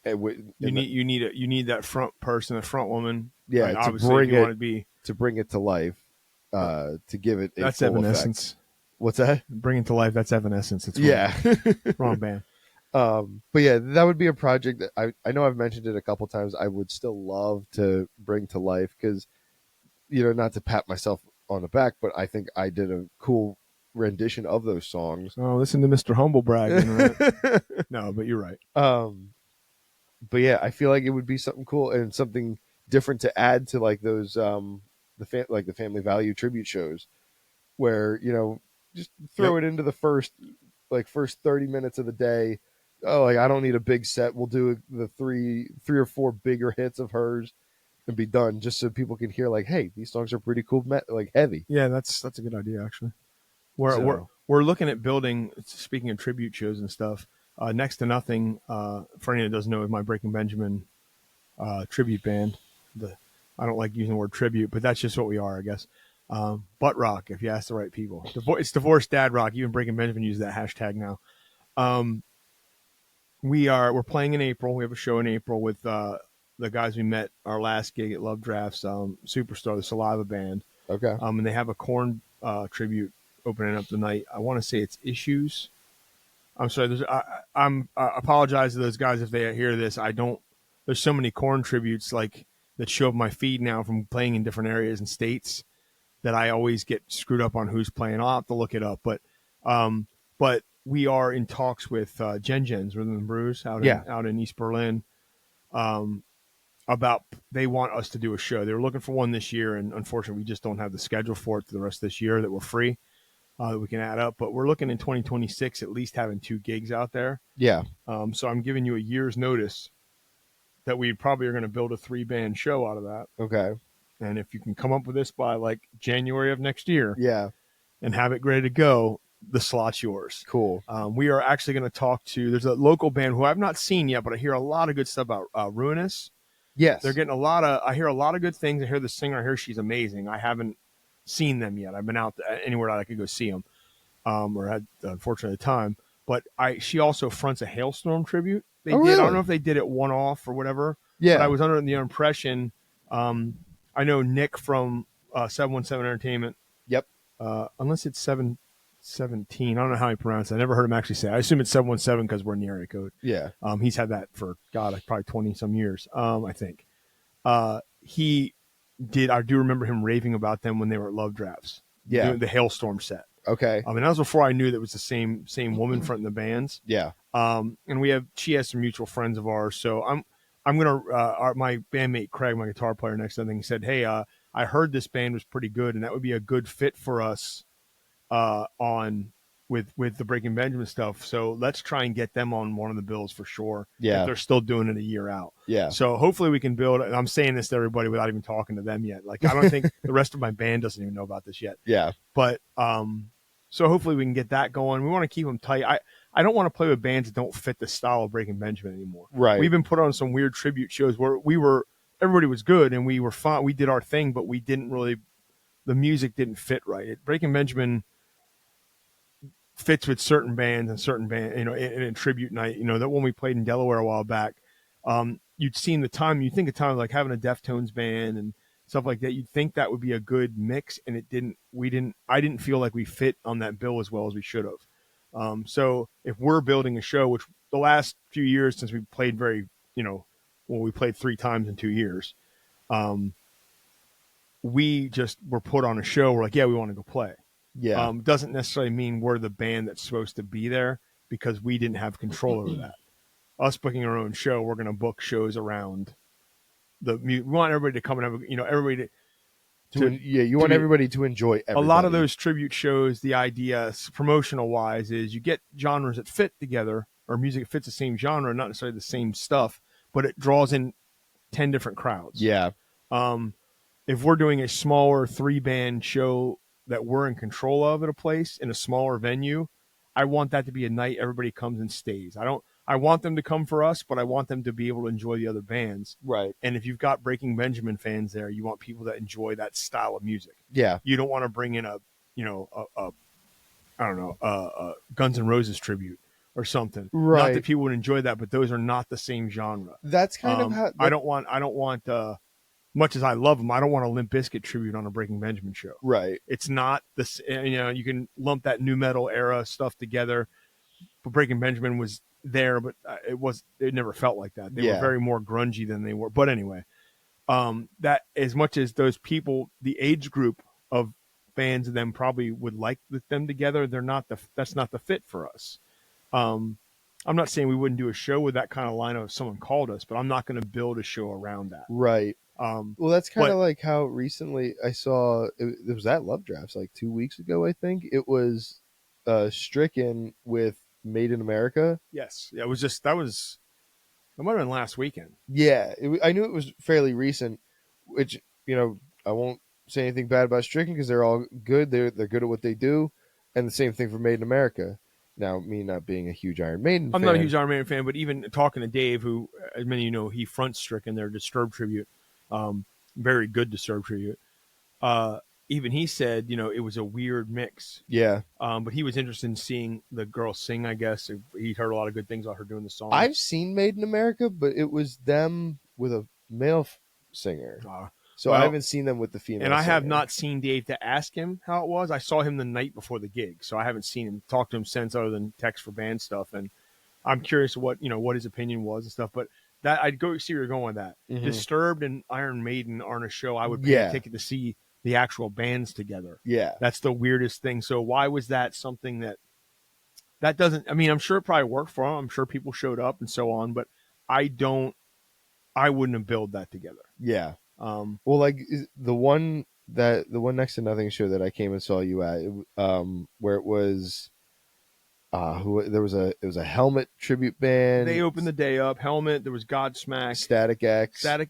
And You need that front person, the front woman. yeah, Right? to Obviously, if bring you want it to be to bring it to life, to give it a that's full Evanescence. effect. What's that? Bring it to life. That's Evanescence. It's Yeah. wrong band. But yeah, that would be a project that I know I've mentioned it a couple times. I would still love to bring to life because, not to pat myself on the back, but I think I did a cool rendition of those songs. Oh, listen to Mr. Humble bragging. Right? No, but you're right. But yeah, I feel like it would be something cool and something different to add to like those the family value tribute shows where just throw it into the first 30 minutes of the day. Oh, like I don't need a big set. We'll do the three or four bigger hits of hers and be done, just so people can hear like, hey, these songs are pretty cool, like heavy. Yeah, that's a good idea actually. We're So- we're we're looking at building. Speaking of tribute shows and stuff, next to nothing. For anyone that doesn't know, is my Breaking Benjamin tribute band. I don't like using the word tribute, but that's just what we are, I guess. Butt rock, if you ask the right people. It's divorced dad rock. Even Breaking Benjamin uses that hashtag now. We're playing in April. We have a show in April with the guys we met our last gig at Love Drafts, Superstar, the Saliva band. Okay. And they have a Korn tribute opening up tonight. I want to say it's Issues. I'm sorry. I apologize to those guys if they hear this. I don't. There's so many Korn tributes like that show up my feed now from playing in different areas and states that I always get screwed up on who's playing. I'll have to look it up, but we are in talks with Jen's Rhythm and Brews out in East Berlin. About they want us to do a show. They were looking for one this year, and unfortunately, we just don't have the schedule for it for the rest of this year that we're free. That we can add up, but we're looking in 2026 at least having 2 gigs out there. Yeah. So I'm giving you a year's notice that we probably are going to build a 3-band show out of that. Okay. And if you can come up with this by like January of next year, Yeah. and have it ready to go, the slot's yours. Cool. We are actually going to talk to. There's a local band who I've not seen yet, but I hear a lot of good stuff about Ruinous. Yes. They're getting a lot of. I hear a lot of good things. I hear the singer. I hear she's amazing. I haven't seen them yet. I've been out anywhere that I could go see them, or had unfortunately the time. But she also fronts a Hailstorm tribute. They Oh, did. I don't know really? if they did it one off or whatever, but I Yeah. was under the impression. I know Nick from 717 Entertainment, Yep. unless it's 717. I don't know how he pronounced it. I never heard him actually say it. I assume it's 717 because we're in the area code. Yeah. He's had that for, God, like probably 20 some years, I think. He did. I do remember him raving about them when they were at Love Drafts, Yeah. doing the Hailstorm set. Okay. And that was before I knew that it was the same woman fronting the bands. Yeah. And she has some mutual friends of ours. So I'm gonna my bandmate Craig, my guitar player, next to he said, "Hey, I heard this band was pretty good, and that would be a good fit for us on with the Breaking Benjamin stuff. So let's try and get them on one of the bills for sure. Yeah. If they're still doing it a year out. Yeah. So hopefully we can build. And I'm saying this to everybody without even talking to them yet. Like I don't think the rest of my band doesn't even know about this yet. Yeah. But so hopefully we can get that going. We want to keep them tight. I don't want to play with bands that don't fit the style of Breaking Benjamin anymore. Right. We've been put on some weird tribute shows where everybody was good and we were fine. We did our thing, but we didn't really. The music didn't fit right. Breaking Benjamin fits with certain bands and certain band, in a tribute night, that when we played in Delaware a while back, you'd seen the time, you think of time like having a Deftones band and stuff like that. You'd think that would be a good mix. And I didn't feel like we fit on that bill as well as we should have. So if we're building a show, which the last few years since we played we played 3 times in 2 years, we just were put on a show. We're like, yeah, we want to go play. Yeah. Doesn't necessarily mean we're the band that's supposed to be there because we didn't have control over that. Us booking our own show, we're going to book shows around we want everybody to come and have, everybody you want everybody to enjoy everybody. A lot of those tribute shows, the idea promotional wise is you get genres that fit together or music that fits the same genre, not necessarily the same stuff, but it draws in 10 different crowds. Yeah. If we're doing a smaller 3-band show that we're in control of at a place in a smaller venue, I want that to be a night everybody comes and stays. I want them to come for us, but I want them to be able to enjoy the other bands. Right. And if you've got Breaking Benjamin fans there, you want people that enjoy that style of music. Yeah. You don't want to bring in a Guns N' Roses tribute or something. Right. Not that people would enjoy that, but those are not the same genre. That's kind of how I don't want much as I love them, I don't want a Limp Bizkit tribute on a Breaking Benjamin show. Right. It's not this. You can lump that new metal era stuff together, but Breaking Benjamin was there, but it never felt like that. They were very more grungy than they were. But anyway, that as much as those people, the age group of fans of them probably would like them together, that's not the fit for us. I'm not saying we wouldn't do a show with that kind of lineup if someone called us, but I'm not going to build a show around that. Right. Well, that's kind of like how recently I saw it was at Love Drafts like 2 weeks ago. I think it was Stricken with Made in America. Yes, it was just that might have been last weekend. Yeah, I knew it was fairly recent. Which I won't say anything bad about Stricken because they're all good. They're good at what they do, and the same thing for Made in America. Now, me not being a huge Iron Maiden I'm fan. not a huge Iron Maiden fan, but even talking to Dave, who, as many of you know, he fronts Stricken, their Disturbed tribute. Very good Disturbed tribute. Even he said, it was a weird mix. Yeah. But he was interested in seeing the girl sing, I guess. He heard a lot of good things about her doing the song. I've seen Made in America, but it was them with a male singer. So I haven't seen them with the female and I singer. have not seen Dave to ask him how it was. I saw him the night before the gig, so I haven't seen him, talk to him since other than text for band stuff. And I'm curious what his opinion was and stuff. But that I'd go see where you're going with that. Mm-hmm. Disturbed and Iron Maiden aren't a show I would pay a ticket to see the actual bands together. Yeah. That's the weirdest thing. So why was that something that doesn't, I mean, I'm sure it probably worked for them. I'm sure people showed up and so on, but I wouldn't have built that together. Yeah. Well, like the one Next to Nothing show that I came and saw you at, where it was, it was a Helmet tribute band. They opened the day up. Helmet. There was Godsmack, Static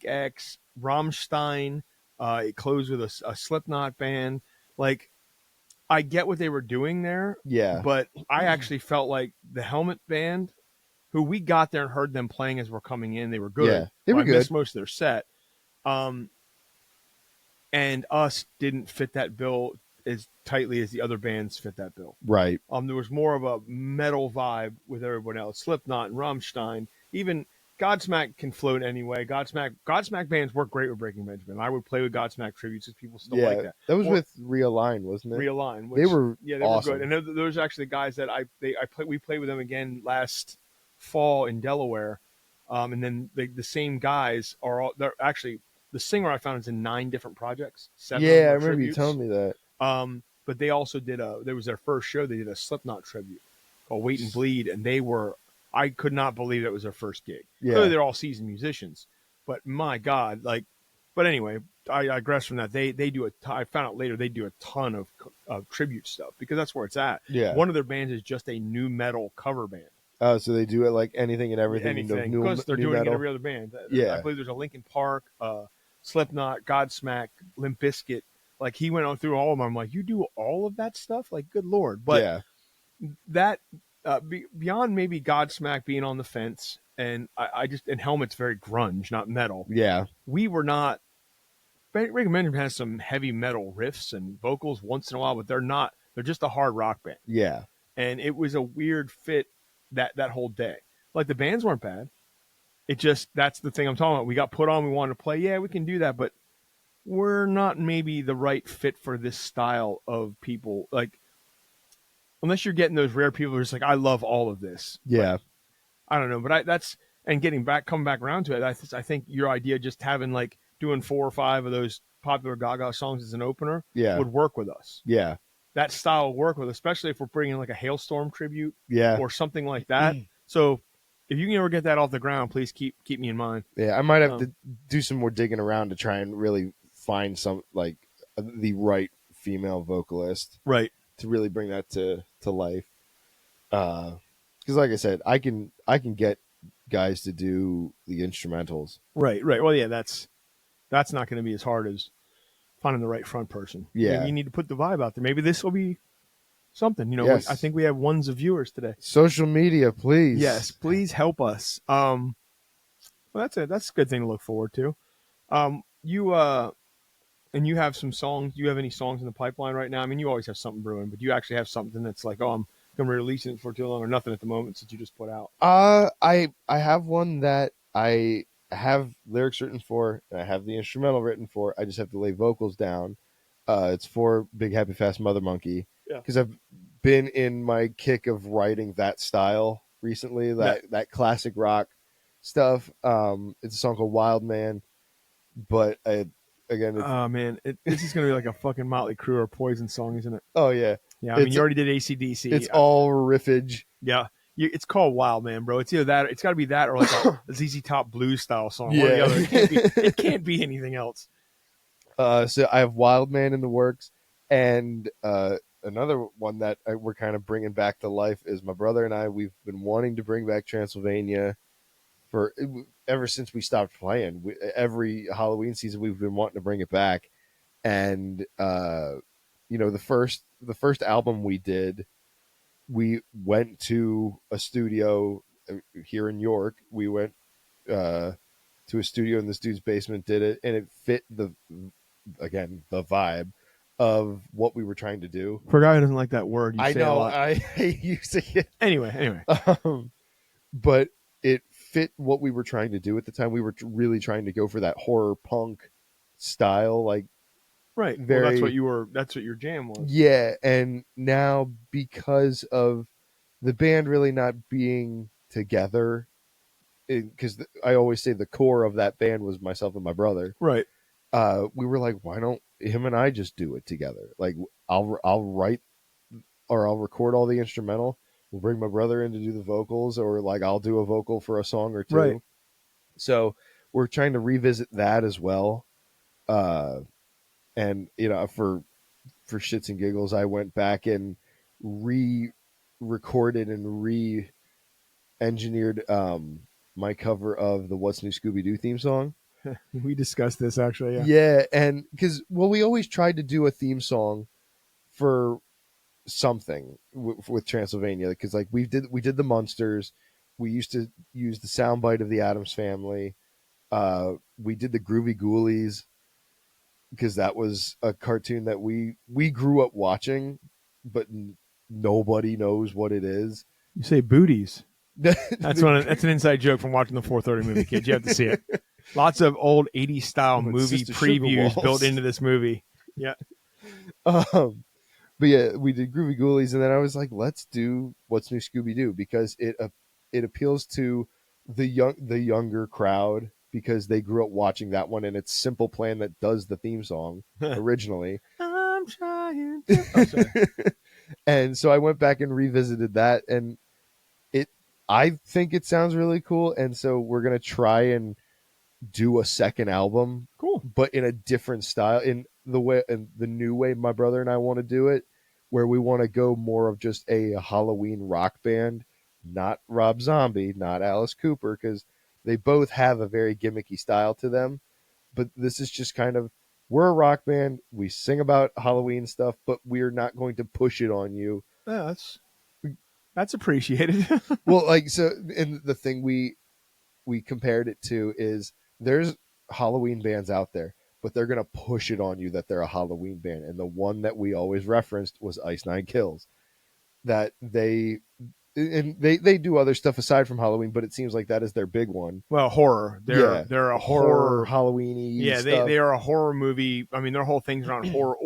X, Rammstein. It closed with a Slipknot band. Like, I get what they were doing there. Yeah. But I actually felt like the Helmet band, who we got there and heard them playing as we're coming in, they were good. Yeah, they were good. I missed most of their set. And us didn't fit that bill as tightly as the other bands fit that bill. Right. There was more of a metal vibe with everyone else. Slipknot and Rammstein even Godsmack can float anyway. Godsmack bands work great with Breaking Benjamin. I would play with Godsmack tributes because people still like Yeah, that. that was Or with Realign, wasn't it? Realign, They which were yeah, they were good. awesome. And those are actually the guys that we played with them again last fall in Delaware. And then the same guys are all they're actually the singer I found is in 9 different projects. 7 of Yeah, them I are remember you tributes. telling me that. But they also did there was their first show. They did a Slipknot tribute called Wait and Bleed, and they were I could not believe it was their first gig. Clearly, Yeah, they're all seasoned musicians, but my God, like, but anyway, I digress from that. They do I found out later they do a ton of tribute stuff because that's where it's at. yeah. One of their bands is just a new metal cover band. Oh, so they do it like anything and everything in Anything new because they're new doing it in metal. every other band. I Yeah, believe there's a Linkin Park, Slipknot, Godsmack, Limp Bizkit. Like he went on through all of them. I'm like, you do all of that stuff? Like, good lord! But yeah, that beyond maybe Godsmack being on the fence, and I just and Helmet's very grunge, not metal. yeah, We were not. Breaking Benjamin has some heavy metal riffs and vocals once in a while, but they're not. They're just a hard rock band, yeah, and it was a weird fit that whole day. Like the bands weren't bad. It just that's the thing I'm talking about. We got put on. We wanted to play. Yeah, we can do that, but we're not maybe the right fit for this style of people. Like unless you're getting those rare people who're just like, I love all of this. But yeah, I don't know. But that's and coming back around to it. I think your idea just having like doing 4 or 5 of those popular Gaga songs as an opener yeah, would work with us. yeah, That style will work with, especially if we're bringing like a Hailstorm tribute yeah, or something like that. So if you can ever get that off the ground, please keep me in mind. yeah. I might have to do some more digging around to try and really find some like the right female vocalist Right. to really bring that to life. Because, like I said, I can get guys to do the instrumentals. Right. Right. Well, yeah, that's not going to be as hard as finding the right front person. Yeah. You need to put the vibe out there. Maybe this will be something. I Yes. think we have ones of viewers today. Social media, please. Yes, please help us. Well, that's it. That's a good thing to look forward to. You and you have some songs. Do you have any songs in the pipeline right now? I mean, you always have something brewing, but do you actually have something that's like, oh, I'm going to release it for too long, or nothing at the moment since you just put out? I have one that I have lyrics written for, and I have the instrumental written for. I just have to lay vocals down. It's for Big Happy Fast Mother Monkey Yeah. because I've been in my kick of writing that style recently. That classic rock stuff. It's a song called Wild Man, but again, Oh man, this is going to be like a fucking Motley Crue or Poison song, isn't it? oh yeah, Yeah, I mean, you already did AC/DC. It's all riffage. Yeah, it's called Wild Man, bro. It's either that. It's got to be that or like a ZZ Top blues style song. One or the Yeah. other. It can't be anything else. So I have Wild Man in the works, and another one that we're kind of bringing back to life is my brother and I. We've been wanting to bring back Transylvania for ever since we stopped playing. Every Halloween season, we've been wanting to bring it back, and the first album we did, we went to a studio here in York. We went to a studio in this dude's basement, did it, and it fit the vibe of what we were trying to do. For a guy who doesn't like that word, you I say a know lot. I hate using it. Anyway. But it fit what we were trying to do at the time. We were really trying to go for that horror punk style, like Right. very. Well, that's what your jam was. Yeah, and now because of the band really not being together, because I always say the core of that band was myself and my brother. Right. We were like, why don't him and I just do it together? Like, I'll write or I'll record all the instrumental. We'll bring my brother in to do the vocals, or like I'll do a vocal for a song or two. Right. So we're trying to revisit that as well. And for shits and giggles, I went back and re-recorded and re-engineered my cover of the "What's New Scooby Doo" theme song. We discussed this actually. Yeah. Yeah, and because we always tried to do a theme song for something with Transylvania, because like we did the Munsters. We used to use the soundbite of the Addams Family. We did the Groovy Ghoulies because that was a cartoon that we grew up watching, but nobody knows what it is. You say booties. That's that's an inside joke from watching the 4:30 movie, kids. You have to see it. Lots of old 80s style It's movie Sister Sugar previews built Walls. into this movie. Yeah. But yeah, we did Groovy Ghoulies, and then I was like, let's do What's New Scooby Doo, because it appeals to the younger crowd, because they grew up watching that one, and it's Simple Plan that does the theme song originally. I'm trying to. Oh, sorry. And so I went back and revisited that, and it I think it sounds really cool, and so we're gonna try and do a second album, Cool. but in a different style, in the new way my brother and I want to do it, where we want to go more of just a Halloween rock band, not Rob Zombie, not Alice Cooper, because they both have a very gimmicky style to them. But this is just kind of, we're a rock band, we sing about Halloween stuff, but we're not going to push it on you. Yeah, that's appreciated. Well, like, so, and the thing we compared it to is, there's Halloween bands out there, but they're going to push it on you that they're a Halloween band. And the one that we always referenced was Ice Nine Kills. That they do other stuff aside from Halloween, but it seems like that is their big one. Well, horror. They're a horror Halloweeny. Yeah, they are a horror movie. I mean, their whole thing's around horror.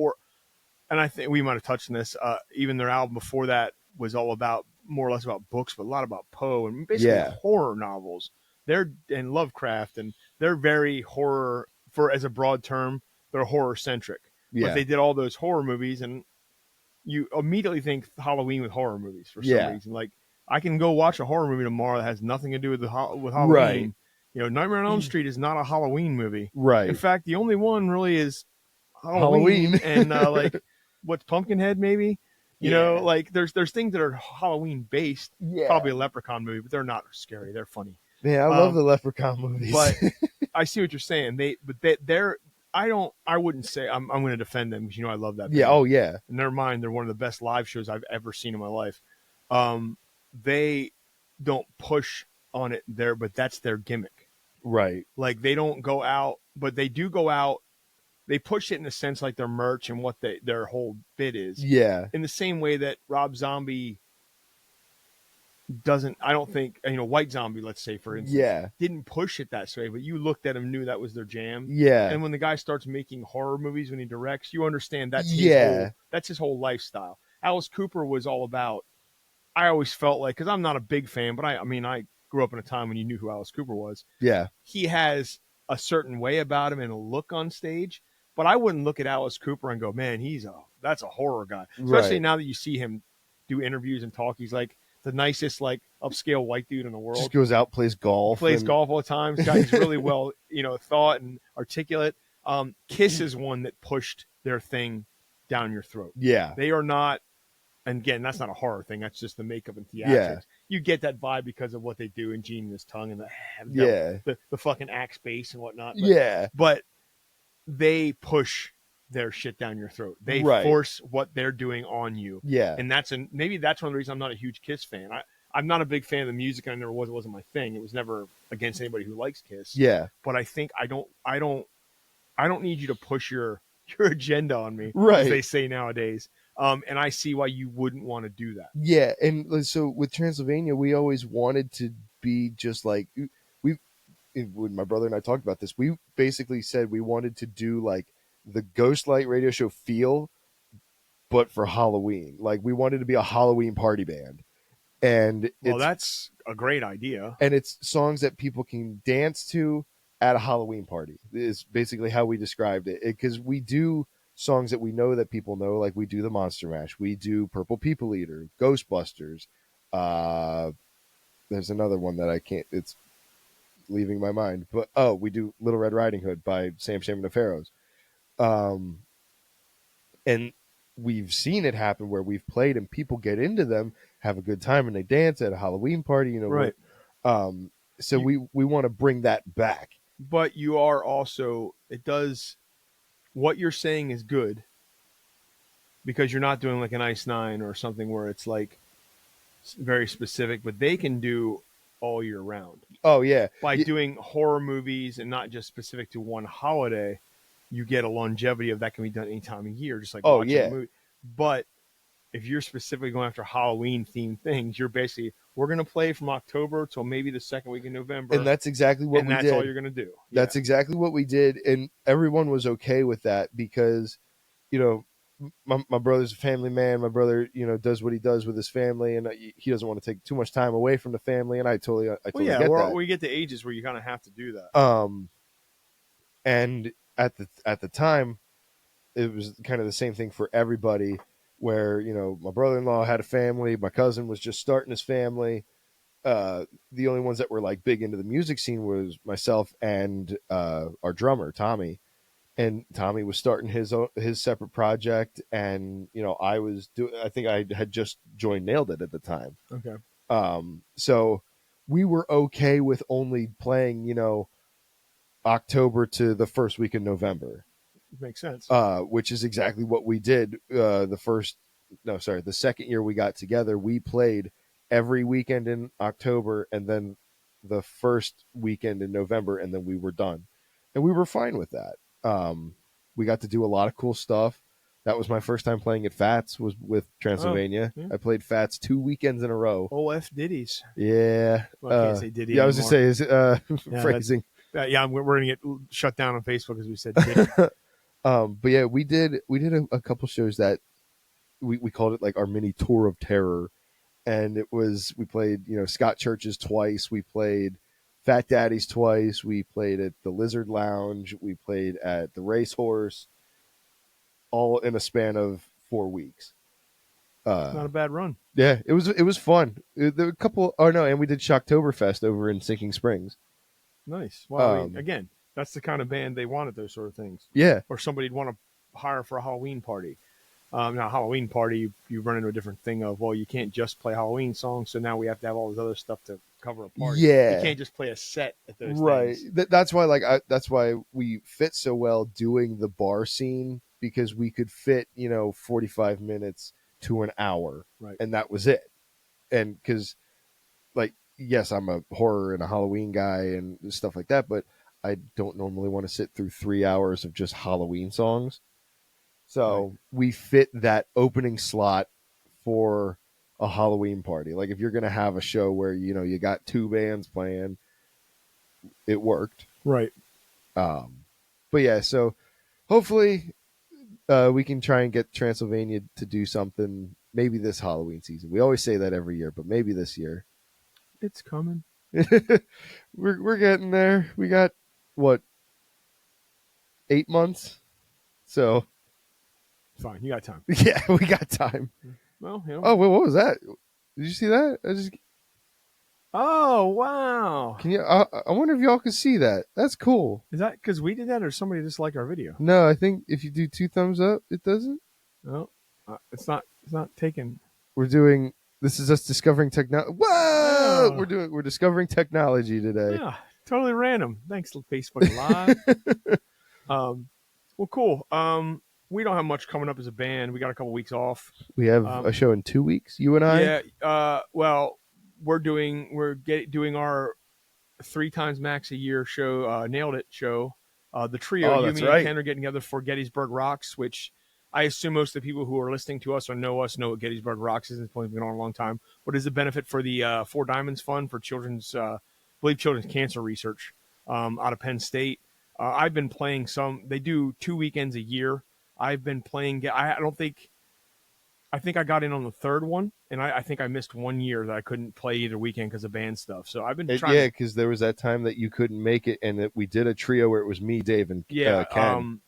And I think we might have touched on this. Even their album before that was all about, more or less about books, but a lot about Poe and basically horror novels. And Lovecraft, and they're very horror, for as a broad term. They're horror centric. Yeah. But they did all those horror movies, and you immediately think Halloween with horror movies for some reason. Like, I can go watch a horror movie tomorrow that has nothing to do with Halloween. Right. You know, Nightmare on Elm Street is not a Halloween movie. Right. In fact, the only one really is Halloween. And like, what's Pumpkinhead maybe? You know, like there's things that are Halloween based. Yeah. Probably a Leprechaun movie, but they're not scary. They're funny. Yeah, I love the Leprechaun movies. But I see what you're saying. I wouldn't say I'm going to defend them, because I love that band. Yeah. Oh yeah. In their mind, they're one of the best live shows I've ever seen in my life. They don't push on it there, but that's their gimmick. Right. Like, they don't go out, but they do go out. They push it in a sense, like their merch and what their whole bit is. Yeah. In the same way that Rob Zombie doesn't, I don't think, White Zombie, let's say, for instance, didn't push it that way, but you looked at him, knew that was their jam. Yeah. And when the guy starts making horror movies, when he directs, you understand that's his whole lifestyle. Alice Cooper was all about, I always felt like, because I'm not a big fan, but I grew up in a time when you knew who Alice Cooper was. Yeah. He has a certain way about him and a look on stage, but I wouldn't look at Alice Cooper and go, man, that's a horror guy. Especially now that you see him do interviews and talk. He's like the nicest, like, upscale white dude in the world. Just goes out, plays golf golf all the time. He's really well, thought and articulate. Kiss is one that pushed their thing down your throat. Yeah. They are not, and again, that's not a horror thing. That's just the makeup and theatrics. Yeah. You get that vibe because of what they do, and Gene and his tongue, and the fucking axe bass and whatnot. But they push their shit down your throat. They force what they're doing on you. Yeah. And maybe that's one of the reasons I'm not a huge Kiss fan. I'm not a big fan of the music, and I never was. It wasn't my thing. It was never against anybody who likes Kiss. Yeah. But I think I don't need you to push your agenda on me, right, as they say nowadays. And I see why you wouldn't want to do that. Yeah. And so with Transylvania, we always wanted to be just like, when my brother and I talked about this, we basically said we wanted to do like the Ghostlight radio show feel, but for Halloween. Like, we wanted to be a Halloween party band. And that's a great idea. And it's songs that people can dance to at a Halloween party is basically how we described it. Because we do songs that we know that people know, like we do the Monster Mash, we do Purple People Eater, Ghostbusters. There's another one that I can't, it's leaving my mind, but we do Little Red Riding Hood by Sam Sham and the Pharaohs. And we've seen it happen where we've played and people get into them, have a good time, and they dance at a Halloween party, right. So we want to bring that back. But you are also, what you're saying is good, because you're not doing like an Ice Nine or something where it's like very specific, but they can do all year round. Oh yeah. By doing horror movies and not just specific to one holiday, you get a longevity of that can be done any time of year, just like watching a movie. But if you're specifically going after Halloween themed things, you're basically we're gonna play from October till maybe the second week in November, And that's exactly what and we that's all did. you're gonna do. That's exactly what we did, and everyone was okay with that because, you know, my brother's a family man. My brother, does what he does with his family, and he doesn't want to take too much time away from the family. And I Well, totally yeah, get that. we get to ages where you kind of have to do that. And at the time, it was kind of the same thing for everybody. Where my brother-in-law had a family, my cousin was just starting his family. The only ones that were like big into the music scene was myself and our drummer Tommy, and Tommy was starting his separate project, and I think I had just joined Nailed It at the time. Okay, So we were okay with only playing October to the first week in November, makes sense. which is exactly what we did. The second year we got together, we played every weekend in October, and then the first weekend in November, and then we were done, and we were fine with that. We got to do a lot of cool stuff. That was my first time playing at Fats, was with Oh, Transylvania. yeah. I played Fats 2 weekends in a row. OF Ditties. Yeah. Well, I can't say Diddy Yeah, I was anymore. just saying, Yeah, phrasing. Yeah, we're gonna get shut down on Facebook as we said. Diddy. But yeah, we did a couple shows that we called it like our mini tour of terror, and we played Scott Church's twice, we played Fat Daddy's twice, we played at the Lizard Lounge, we played at the Racehorse, all in a span of 4 weeks. Not a bad run. Yeah, it was fun. There were a couple. Oh no, and we did Shocktoberfest over in Sinking Springs. Nice. Well, Um, again, that's the kind of band they wanted, those sort of things. yeah, Or somebody'd want to hire for a Halloween party. Now, Halloween party, you run into a different thing of, well, you can't just play Halloween songs, so now we have to have all this other stuff to cover a party. Yeah. You can't just play a set at those right. things. That's why that's why we fit so well doing the bar scene, because we could fit 45 minutes to an hour, Right. and that was it. And because, like, yes, I'm a horror and a Halloween guy and stuff like that, but I don't normally want to sit through 3 hours of just Halloween songs. So we fit that opening slot for a Halloween party. Like, if you're going to have a show where you got two bands playing, it worked. Right. But yeah, so hopefully we can try and get Transylvania to do something maybe this Halloween season. We always say that every year, but maybe this year. It's coming. We're getting there. We got what, 8 months? So Fine. You got time. yeah, we got time. Well, Oh, what was that? Did you see that? Oh, wow. Can you? I wonder if y'all can see that. That's cool. Is that because we did that or somebody just liked our video? No, I think if you do 2 thumbs up, it doesn't. No, it's not. It's not taken. We're doing. This is us discovering technology. Whoa! Oh. We're discovering technology today. Yeah, totally random. Thanks, Facebook Live. Well, cool. We don't have much coming up as a band. We got a couple weeks off. We have a show in 2 weeks. You and I. Yeah. Well, we're doing our 3 times max a year show. Nailed It show. The trio. Oh, you, that's me, right. and Ken are getting together for Gettysburg Rocks, which I assume most of the people who are listening to us or know us know what Gettysburg Rocks is. It's been on a long time. What is the benefit for the Four Diamonds Fund for children's, I believe, children's cancer research out of Penn State. I've been playing some. They do 2 weekends a year. I've been playing. I think I got in on the third one, and I think I missed 1 year that I couldn't play either weekend because of band stuff. So I've been trying. Yeah, because there was that time that you couldn't make it, and that we did a trio where it was me, Dave, and Ken.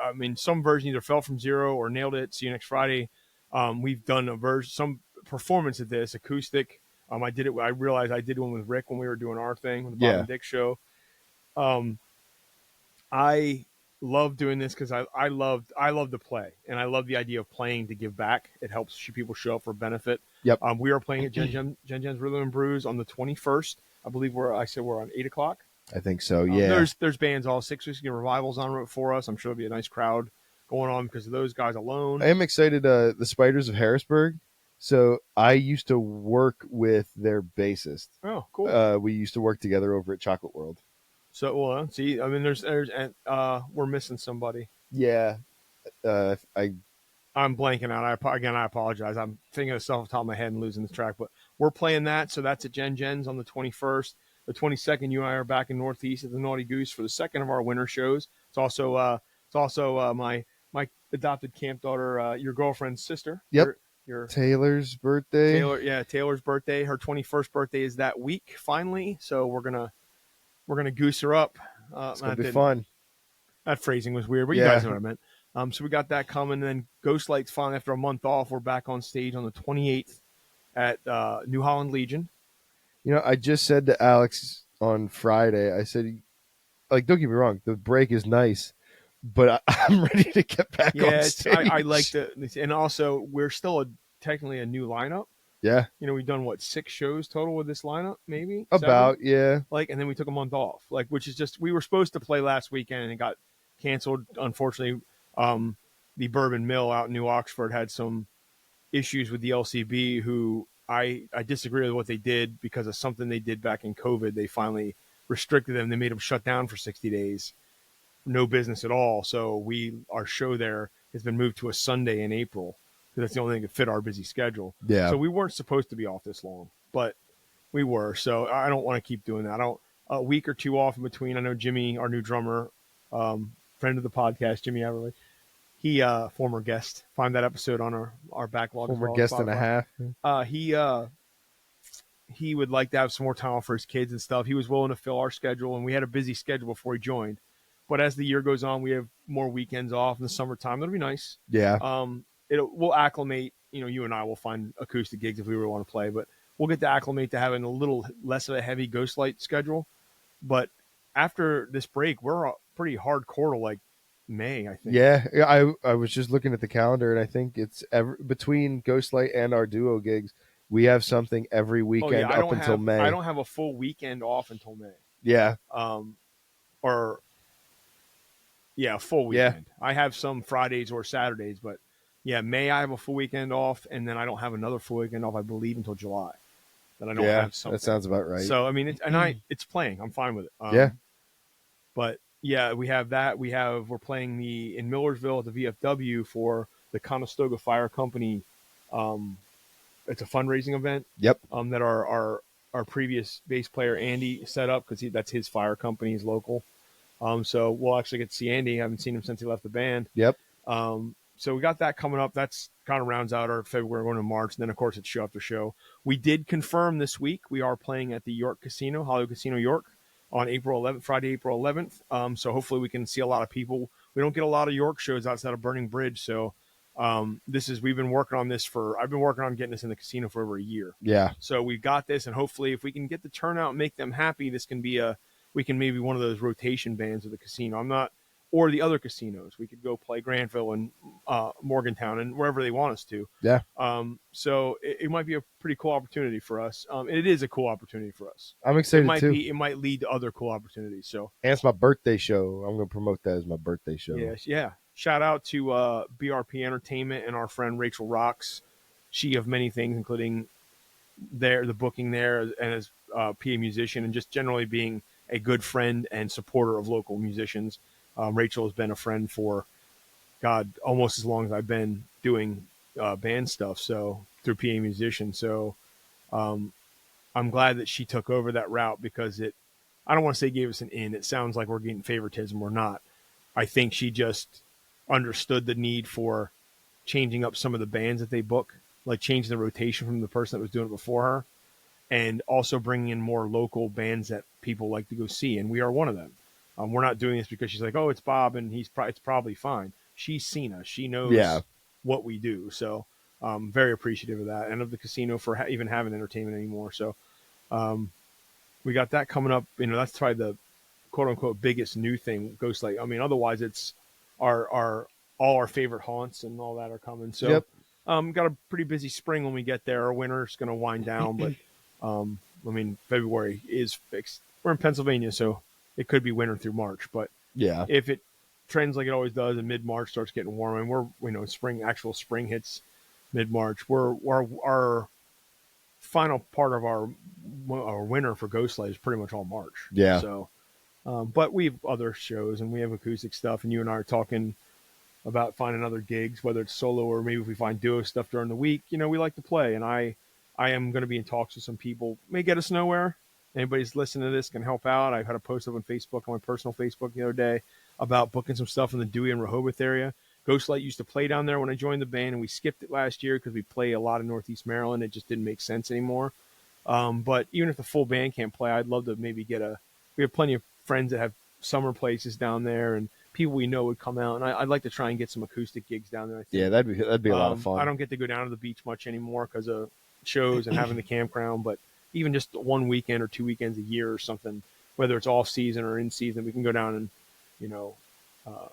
I mean, some version either fell from zero or nailed it. See you next Friday. We've done some performance of this acoustic. I did it. I realized I did one with Rick when we were doing our thing with the Bob and Dick show. I love doing this because I love to play, and I love the idea of playing to give back. It helps people show up for benefit. Yep. We are playing at Jen Jen's Rhythm and Brews on the 21st. I believe we're on 8:00. I think so. Yeah. There's bands all 6 weeks. Revivals on route for us. I'm sure there'll be a nice crowd going on because of those guys alone. I am excited. The Spiders of Harrisburg. So I used to work with their bassist. Oh, cool. We used to work together over at Chocolate World. So, well, see, I mean, we're missing somebody. Yeah. I'm blanking out. I apologize. I'm thinking of stuff off the top of my head and losing the track. But we're playing that. So that's at Jen's on the 21st. The 22nd, you and I are back in Northeast at the Naughty Goose for the second of our winter shows. It's also my adopted camp daughter, your girlfriend's sister. Yep. Your Taylor's birthday. Taylor's birthday. Her 21st birthday is that week finally. So we're gonna goose her up. It's gonna be fun. That phrasing was weird, but you Yeah. guys know what I meant. So we got that coming. And then Ghostlight's finally, after a month off, we're back on stage on the 28th at New Holland Legion. I just said to Alex on Friday, I said, like, don't get me wrong, the break is nice, but I'm ready to get back on stage. I like and also we're still technically a new lineup. Yeah. We've done 6 shows total with this lineup, maybe About 7? yeah. And then we took a month off, which is just, we were supposed to play last weekend and it got canceled. Unfortunately, the Bourbon Mill out in New Oxford had some issues with the LCB, who I disagree with what they did because of something they did back in COVID. They finally restricted them. They made them shut down for 60 days, no business at all. So our show there has been moved to a Sunday in April because that's the only thing that fit our busy schedule. Yeah. So we weren't supposed to be off this long, but we were. So I don't want to keep doing that. A week or two off in between. I know Jimmy, our new drummer, friend of the podcast, Jimmy Everly, he former guest. Find that episode on our backlog. Former guest and a half. He would like to have some more time off for his kids and stuff. He was willing to fill our schedule, and we had a busy schedule before he joined. But as the year goes on, we have more weekends off in the summertime. That'll be nice. Yeah. We'll acclimate. You and I will find acoustic gigs if we really want to play, but we'll get to acclimate to having a little less of a heavy Ghostlight schedule. But after this break, we're pretty hardcore to May, I think. Yeah. I was just looking at the calendar, and I think it's between Ghostlight and our duo gigs, we have something every weekend up until May. I don't have a full weekend off until May. Yeah. Full weekend. Yeah. I have some Fridays or Saturdays, but May I have a full weekend off, and then I don't have another full weekend off, I believe, until July. Then I don't have something. That sounds about right. So I mean, it's playing. I'm fine with it. Yeah. But we have that. We're playing in Millersville at the VFW for the Conestoga Fire Company. It's a fundraising event. Yep. That our previous bass player Andy set up because that's his fire company. He's local. So we'll actually get to see Andy. I haven't seen him since he left the band. Yep. So we got that coming up. That's kind of rounds out our February, going to March. And then, of course, it's show after show. We did confirm this week we are playing at the York Casino, Hollywood Casino York, on Friday, April 11th. So hopefully we can see a lot of people. We don't get a lot of York shows outside of Burning Bridge. So we've been working on this I've been working on getting this in the casino for over a year. Yeah. So we've got this, and hopefully if we can get the turnout and make them happy, this can be we can maybe one of those rotation bands of the casino. Or the other casinos. We could go play Granville and Morgantown and wherever they want us to. Yeah. So it might be a pretty cool opportunity for us. It is a cool opportunity for us. I'm excited too. It might lead to other cool opportunities. So, and it's my birthday show. I'm going to promote that as my birthday show. Yes, yeah. Shout out to BRP Entertainment and our friend Rachel Rocks. She of many things, including the booking there, and as PA musician, and just generally being a good friend and supporter of local musicians. Rachel has been a friend for, almost as long as I've been doing band stuff. So through PA Musician. So I'm glad that she took over that route because I don't want to say gave us an in. It sounds like we're getting favoritism. We're not. I think she just understood the need for changing up some of the bands that they book, like changing the rotation from the person that was doing it before her, and also bringing in more local bands that people like to go see. And we are one of them. We're not doing this because she's like, oh, it's Bob, and it's probably fine. She's seen us. She knows what we do. So very appreciative of that and of the casino for even having entertainment anymore. So we got that coming up. That's probably the quote-unquote biggest new thing, Ghostlight. I mean, otherwise it's all our favorite haunts and all that are coming. So got a pretty busy spring when we get there. Our winter's going to wind down, but February is fixed. We're in Pennsylvania, so it could be winter through March, but if it trends like it always does and mid-March starts getting warm and actual spring hits mid-March, our final part of our winter for Ghostlight is pretty much all March. Yeah. So, but we have other shows and we have acoustic stuff, and you and I are talking about finding other gigs, whether it's solo or maybe if we find duo stuff during the week. We like to play, and I I am going to be in talks with some people. May get us nowhere. Anybody's listening to this can help out. I had a post up on Facebook, on my personal Facebook the other day, about booking some stuff in the Dewey and Rehoboth area. Ghostlight used to play down there when I joined the band, and we skipped it last year because we play a lot in Northeast Maryland. It just didn't make sense anymore. But even if the full band can't play, I'd love to maybe get a. We have plenty of friends that have summer places down there, and people we know would come out. And I'd like to try and get some acoustic gigs down there. I think. Yeah, that'd be a lot of fun. I don't get to go down to the beach much anymore because of shows and having the campground. But even just one weekend or 2 weekends a year or something, whether it's off season or in season, we can go down and you know uh,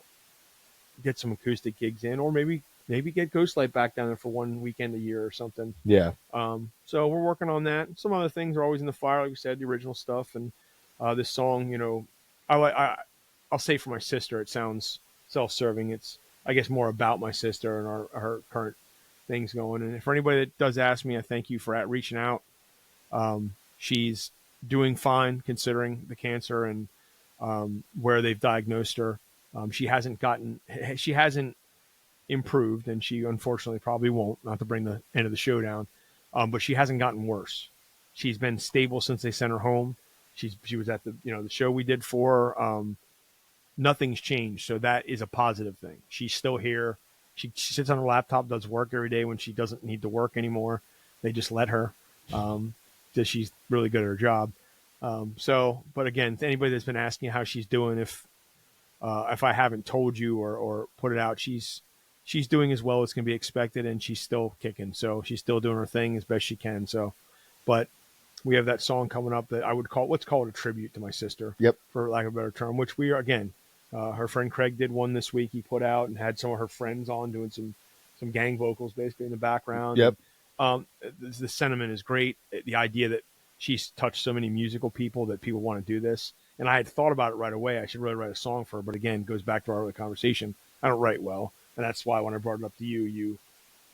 get some acoustic gigs in, or maybe get Ghostlight back down there for one weekend a year or something. Yeah. So we're working on that. Some other things are always in the fire, like we said, the original stuff, and this song. I'll say for my sister, it sounds self-serving. It's, I guess, more about my sister and her current things going. And for anybody that does ask me, I thank you for reaching out. She's doing fine considering the cancer and where they've diagnosed her. She hasn't improved, and she unfortunately probably won't. Not to bring the end of the show down, but she hasn't gotten worse. She's been stable since they sent her home. She was at the the show we did for her. Nothing's changed, so that is a positive thing. She's still here. She sits on her laptop, does work every day when she doesn't need to work anymore. They just let her because she's really good at her job. But again, to anybody that's been asking how she's doing, if I haven't told you or put it out, she's doing as well as can be expected, and she's still kicking. So she's still doing her thing as best she can. So, but we have that song coming up that I would let's call it a tribute to my sister. Yep. For lack of a better term, which we are, again, her friend Craig did one this week. He put out and had some of her friends on doing some gang vocals basically in the background. Yep. And, the sentiment is great. The idea that she's touched so many musical people that people want to do this. And I had thought about it right away. I should really write a song for her. But again, it goes back to our earlier conversation. I don't write well. And that's why when I brought it up to you, you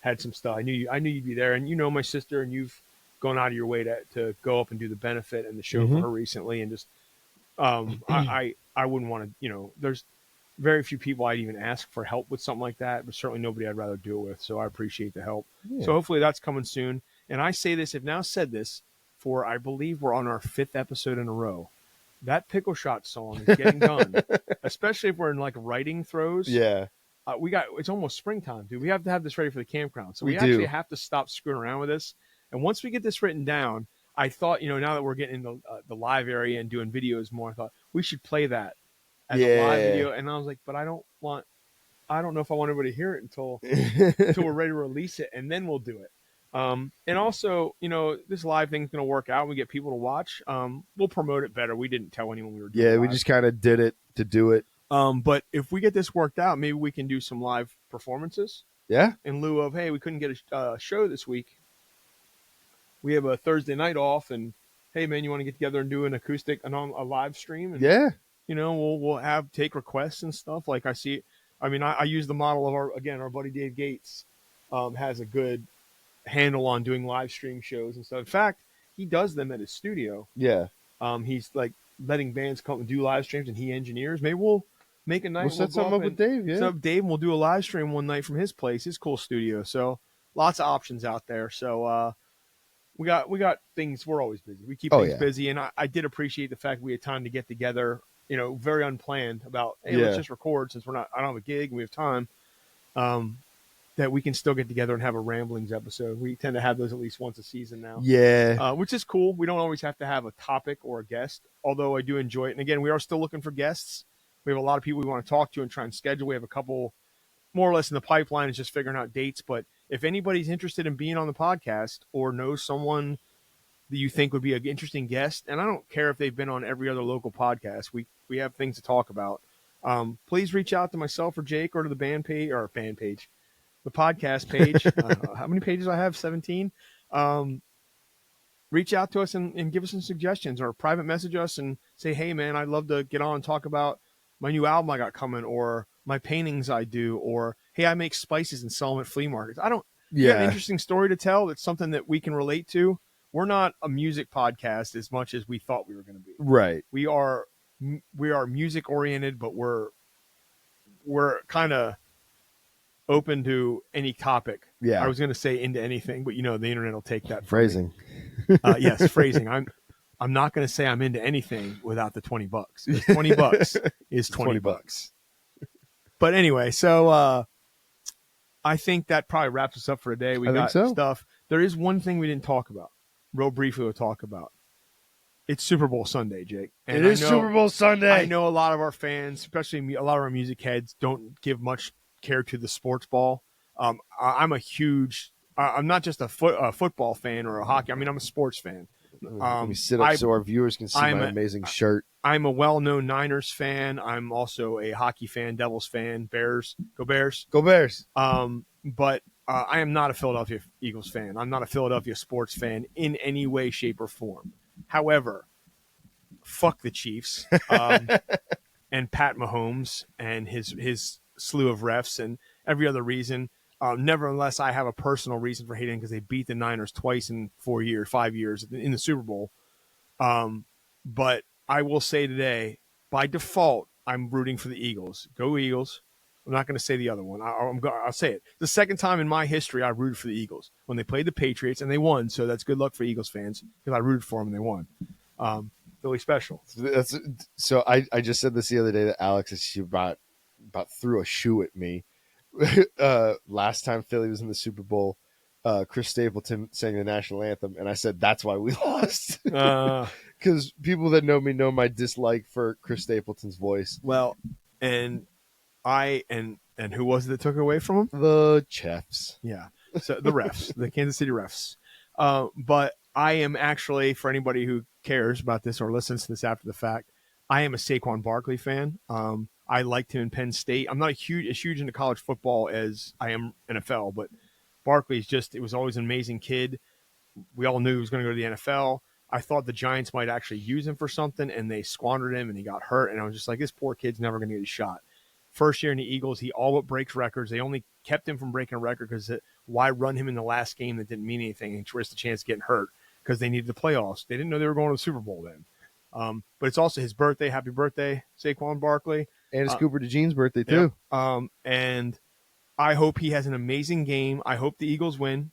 had some stuff. I knew you'd be there. And you know my sister, and you've gone out of your way to go up and do the benefit and the show for her recently. And just I wouldn't want to, there's very few people I'd even ask for help with something like that, but certainly nobody I'd rather do it with. So I appreciate the help. Yeah. So hopefully that's coming soon. And I say this, have now said this for, I believe we're on our 5th episode in a row. That pickle shot song is getting done, especially if we're in like writing throws. Yeah. It's almost springtime, dude. We have to have this ready for the campground. So we actually have to stop screwing around with this. And once we get this written down, I thought, now that we're getting into the live area and doing videos more, I thought we should play that as a live video. And I was like, but I don't know if I want everybody to hear it until we're ready to release it, and then we'll do it. And also, this live thing's going to work out. We get people to watch. We'll promote it better. We didn't tell anyone we were doing it. Yeah, we just kind of did it to do it. But if we get this worked out, maybe we can do some live performances. Yeah. In lieu of, hey, we couldn't get a show this week. We have a Thursday night off, and hey, man, you want to get together and do an acoustic and on a live stream? And, yeah. We'll take requests and stuff. Like I see, I use the model of our buddy Dave Gates has a good handle on doing live stream shows and stuff. In fact, he does them at his studio. Yeah. He's like letting bands come and do live streams, and he engineers. Maybe we'll make a night. We'll set something up with Dave. Yeah. Set up Dave, and we'll do a live stream one night from his place, his cool studio. So lots of options out there. So we got things. We're always busy. We keep things busy, and I did appreciate the fact we had time to get together. Very unplanned about, hey, let's just record since I don't have a gig and we have time. That we can still get together and have a ramblings episode. We tend to have those at least once a season now. Yeah. Which is cool. We don't always have to have a topic or a guest, although I do enjoy it. And again, we are still looking for guests. We have a lot of people we want to talk to and try and schedule. We have a couple more or less in the pipeline. It's just figuring out dates. But if anybody's interested in being on the podcast or knows someone that you think would be an interesting guest, and I don't care if they've been on every other local podcast, we have things to talk about. Please reach out to myself or Jake or to the the podcast page. How many pages I have? 17. Reach out to us and give us some suggestions, or private message us and say, hey man, I'd love to get on and talk about my new album I got coming, or my paintings I do, or hey, I make spices and sell them at flea markets. You got an interesting story to tell. That's something that we can relate to. We're not a music podcast as much as we thought we were going to be. Right. We are music oriented, but we're kind of open to any topic. Yeah. I was going to say into anything, but the internet will take that from me. Phrasing. Yes, phrasing. I'm not going to say I'm into anything without the $20 because $20 is $20. But anyway, so I think that probably wraps us up for today. We I think got so. stuff. There is one thing we didn't talk about. Real briefly, we'll talk about. It's Super Bowl Sunday, Jake. And It is Super Bowl Sunday. I know a lot of our fans, especially a lot of our music heads, don't give much care to the sports ball. I'm a huge. I'm not just a football fan or a hockey. I mean, I'm a sports fan. Let me sit up so our viewers can see my amazing shirt. I'm a well-known Niners fan. I'm also a hockey fan, Devils fan, Bears. Go Bears. Go Bears. But I am not a Philadelphia Eagles fan. I'm not a Philadelphia sports fan in any way, shape, or form. However, fuck the Chiefs and Pat Mahomes and his slew of refs and every other reason. Nevertheless, I have a personal reason for hating because they beat the Niners twice in 5 years in the Super Bowl. But I will say today, by default, I'm rooting for the Eagles. Go Eagles. I'm not going to say the other one. I'll say it. The second time in my history I rooted for the Eagles when they played the Patriots and they won. So that's good luck for Eagles fans because I rooted for them and they won. Really special. So I just said this the other day to Alex, and she about threw a shoe at me. Last time Philly was in the Super Bowl, Chris Stapleton sang the national anthem, and I said that's why we lost. Because people that know me know my dislike for Chris Stapleton's voice. Well, and who was it that took it away from him? The Chiefs. Yeah. So the refs, the Kansas City refs. But I am actually, for anybody who cares about this or listens to this after the fact, I am a Saquon Barkley fan. I liked him in Penn State. I'm not as huge into college football as I am NFL, but Barkley's it was always an amazing kid. We all knew he was going to go to the NFL. I thought the Giants might actually use him for something, and they squandered him, and he got hurt. And I was just like, this poor kid's never going to get a shot. First year in the Eagles, he all but breaks records. They only kept him from breaking a record because why run him in the last game that didn't mean anything and risk the chance of getting hurt because they needed the playoffs. They didn't know they were going to the Super Bowl then. But it's also his birthday. Happy birthday, Saquon Barkley. And it's Cooper DeJean's birthday, too. Yeah. And I hope he has an amazing game. I hope the Eagles win,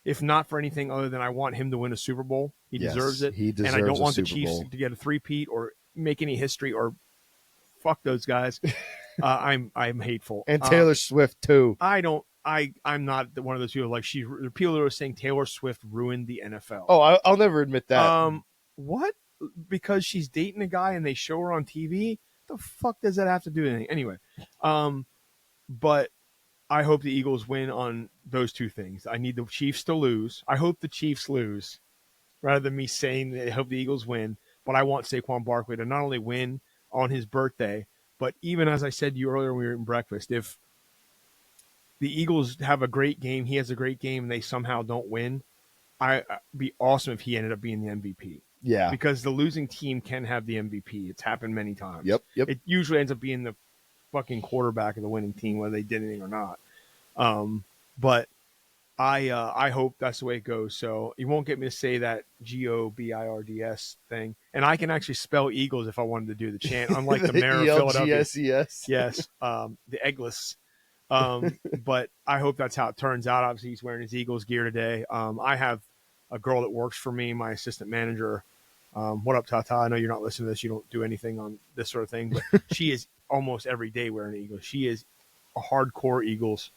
if not for anything other than I want him to win a Super Bowl. He deserves it. He deserves and I don't want the Super Chiefs Bowl. to get a three-peat or make any history or fuck those guys. I'm hateful. And Taylor Swift, too. I'm not one of those people like there are people who are saying Taylor Swift ruined the NFL. Oh, I'll never admit that. What? Because she's dating a guy and they show her on TV? The fuck does that have to do with anything? Anyway, but I hope the Eagles win on those two things. I need the Chiefs to lose. I hope the Chiefs lose rather than me saying that I hope the Eagles win. But I want Saquon Barkley to not only win on his birthday, but even as I said to you earlier when we were eating breakfast, if the Eagles have a great game, he has a great game, and they somehow don't win, I'd be awesome if he ended up being the MVP. Yeah. Because the losing team can have the MVP. It's happened many times. Yep. It usually ends up being the fucking quarterback of the winning team, whether they did anything or not. But I hope that's the way it goes. So you won't get me to say that GOBIRDS thing. And I can actually spell Eagles if I wanted to do the chant, unlike the mayor of Philadelphia. Yes. Yes. The Eggless. But I hope that's how it turns out. Obviously, he's wearing his Eagles gear today. I have a girl that works for me, my assistant manager. What up, Tata? I know you're not listening to this. You don't do anything on this sort of thing, but she is almost every day wearing Eagles. She is a hardcore Eagles.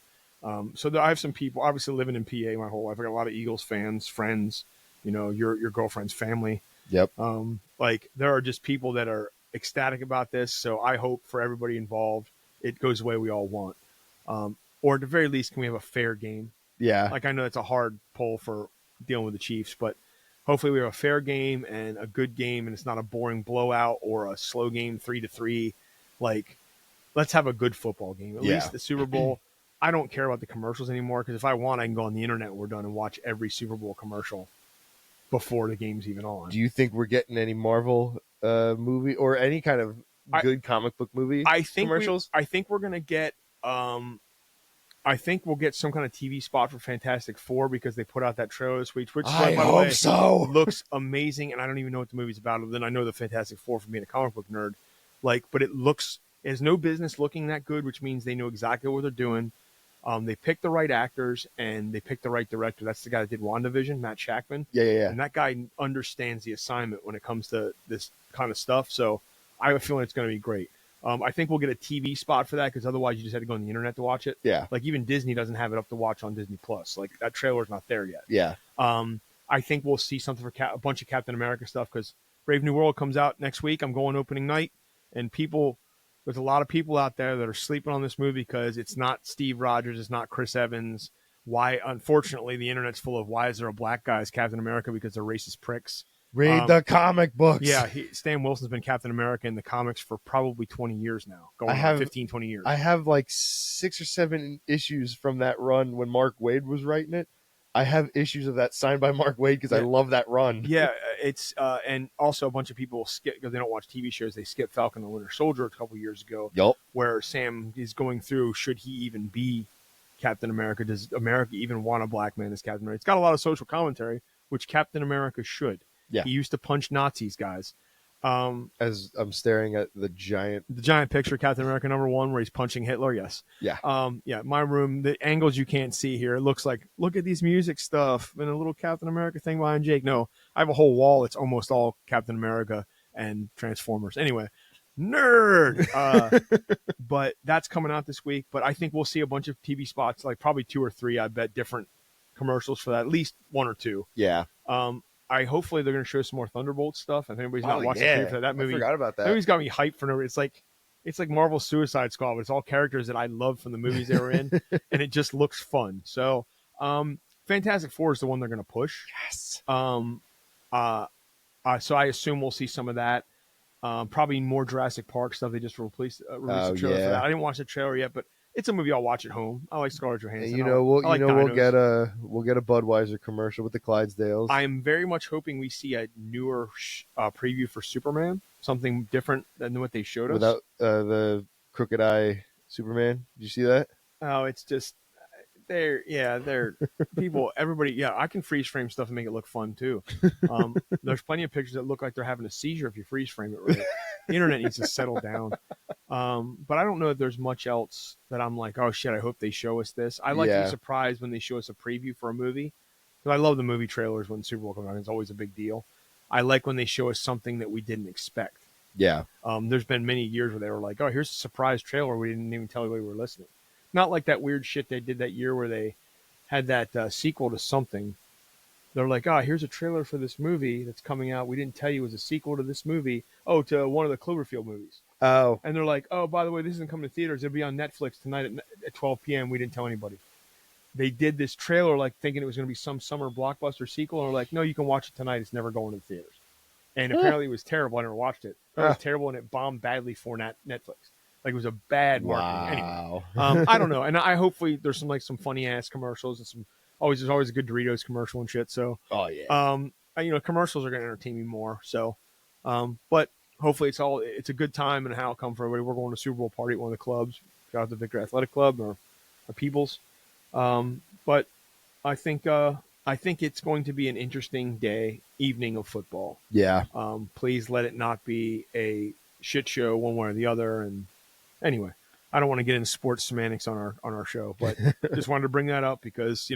So I have some people, obviously living in PA my whole life. I got a lot of Eagles fans, friends, your girlfriend's family. Yep. There are just people that are ecstatic about this. So I hope for everybody involved, it goes the way we all want. Or at the very least, can we have a fair game? Yeah. Like I know it's a hard pull for dealing with the Chiefs, but hopefully we have a fair game and a good game, and it's not a boring blowout or a slow game 3-3. Like, let's have a good football game. At least the Super Bowl. I don't care about the commercials anymore because if I want, I can go on the internet when we're done and watch every Super Bowl commercial before the game's even on. Do you think we're getting any Marvel movie or any kind of good comic book movie commercials? I think we're gonna get. I think we'll get some kind of TV spot for Fantastic Four because they put out that trailer this week, which I hope so. Looks amazing, and I don't even know what the movie's about. Other than I know the Fantastic Four from being a comic book nerd, but it has no business looking that good, which means they know exactly what they're doing. They picked the right actors and they picked the right director. That's the guy that did WandaVision, Matt Shackman. Yeah. And that guy understands the assignment when it comes to this kind of stuff. So I have a feeling it's going to be great. I think we'll get a TV spot for that because otherwise you just had to go on the internet to watch it. Yeah. Like even Disney doesn't have it up to watch on Disney Plus. Like that trailer's not there yet. Yeah. I think we'll see something for a bunch of Captain America stuff because Brave New World comes out next week. I'm going opening night, and there's a lot of people out there that are sleeping on this movie because it's not Steve Rogers, it's not Chris Evans. Why? Unfortunately, the internet's full of why is there a black guy as Captain America because they're racist pricks. Read the comic books. Yeah, Stan Wilson's been Captain America in the comics for probably 20 years now. Going on 15, 20 years. I have like 6 or 7 issues from that run when Mark Waid was writing it. I have issues of that signed by Mark Waid because I love that run. Yeah, it's and also a bunch of people skip because they don't watch TV shows. They skip Falcon and the Winter Soldier a couple years ago. Yup. Where Sam is going through, should he even be Captain America? Does America even want a black man as Captain America? It's got a lot of social commentary, which Captain America should. Yeah. He used to punch Nazis, guys. As I'm staring at the giant picture, Captain America #1, where he's punching Hitler. Yes. Yeah. My room, the angles you can't see here, it looks like, look at these music stuff and a little Captain America thing behind Jake. No, I have a whole wall. It's almost all Captain America and Transformers. Anyway, nerd. But that's coming out this week. But I think we'll see a bunch of TV spots, like probably 2 or 3, I bet, different commercials for that, at least 1 or 2. Yeah. Hopefully they're going to show some more Thunderbolt stuff. If anybody's not watching that movie, I forgot about that. That movie's got me hyped for no reason. It's like Marvel's Suicide Squad, but it's all characters that I love from the movies they were in, and it just looks fun. So, Fantastic Four is the one they're going to push. Yes. So I assume we'll see some of that. Probably more Jurassic Park stuff. They just released a trailer for that. I didn't watch the trailer yet, but it's a movie I'll watch at home. I like Scarlett Johansson. And we'll get a Budweiser commercial with the Clydesdales. I am very much hoping we see a newer preview for Superman, something different than what they showed us. Without the crooked eye Superman. Did you see that? Oh, it's just they're people. Everybody, I can freeze frame stuff and make it look fun too. There's plenty of pictures that look like they're having a seizure if you freeze frame it right. The internet needs to settle down. But I don't know if there's much else that I'm like, oh shit, I hope they show us this. I like to be surprised when they show us a preview for a movie. Because I love the movie trailers when Super Bowl comes out. It's always a big deal. I like when they show us something that we didn't expect. Yeah. There's been many years where they were like, oh, here's a surprise trailer. We didn't even tell you we were listening. Not like that weird shit they did that year where they had that sequel to something. They're like, here's a trailer for this movie that's coming out. We didn't tell you it was a sequel to this movie. Oh, to one of the Cloverfield movies. Oh. And they're like, oh, by the way, this isn't coming to theaters. It'll be on Netflix tonight at 12 p.m. We didn't tell anybody. They did this trailer like thinking it was going to be some summer blockbuster sequel. And they're like, no, you can watch it tonight. It's never going to the theaters. And apparently it was terrible. I never watched it. It was terrible, and it bombed badly for Netflix. Like, it was a bad marketing. Wow. Anyway, I don't know. And I hopefully there's some funny ass commercials and there's always a good Doritos commercial and shit. So, commercials are going to entertain me more. So, but hopefully it's a good time and how it come for everybody. We're going to a Super Bowl party at one of the clubs. Shout out to Victor Athletic Club or Peoples. But I think it's going to be an interesting evening of football. Yeah. Please let it not be a shit show one way or the other. And anyway, I don't want to get into sports semantics on our show, but just wanted to bring that up because,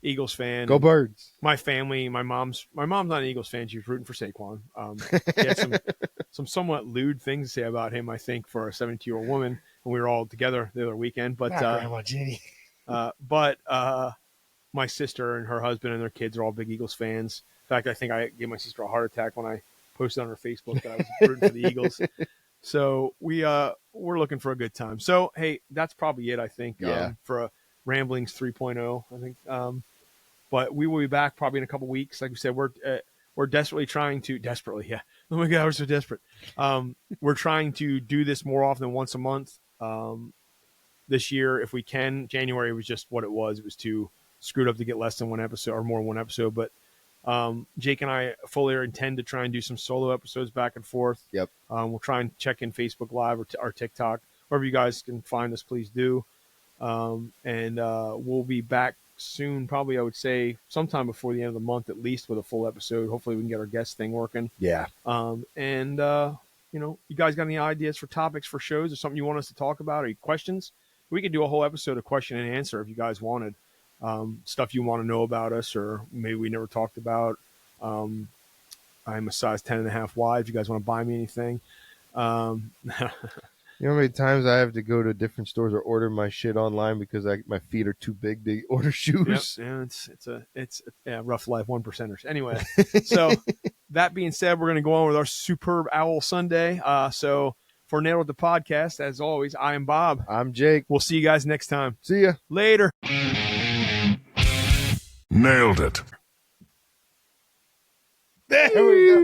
Eagles fan. Go Birds. My family, my mom's not an Eagles fan. She was rooting for Saquon. He had some somewhat lewd things to say about him, I think, for a 72-year-old woman when we were all together the other weekend. But Grandma Jenny. But my sister and her husband and their kids are all big Eagles fans. In fact, I think I gave my sister a heart attack when I posted on her Facebook that I was rooting for the Eagles. So we're looking for a good time. So, hey, that's probably it, I think, for a Ramblings 3.0, I think. But we will be back probably in a couple weeks. Like we said, we're desperately yeah. Oh my God, we're so desperate. We're trying to do this more often than once a month. This year, if we can. January was just what it was. It was too screwed up to get less than one episode or more than one episode. But Jake and I fully intend to try and do some solo episodes back and forth. Yep. We'll try and check in Facebook Live or TikTok. Wherever you guys can find us, please do. And we'll be back soon, probably I would say sometime before the end of the month at least with a full episode. Hopefully we can get our guest thing working. Yeah. You guys got any ideas for topics for shows or something you want us to talk about or any questions? we could do a whole episode of question and answer if you guys wanted. Stuff you want to know about us, or maybe we never talked about. I'm a size 10.5 wide. If you guys want to buy me anything. You know how many times I have to go to different stores or order my shit online because my feet are too big to order shoes? Yep, yeah, it's rough life, 1%ers. Anyway, so that being said, we're going to go on with our superb Owl Sunday. So for Nailed It the Podcast, as always, I am Bob. I'm Jake. We'll see you guys next time. See ya. Later. Nailed it. There we go.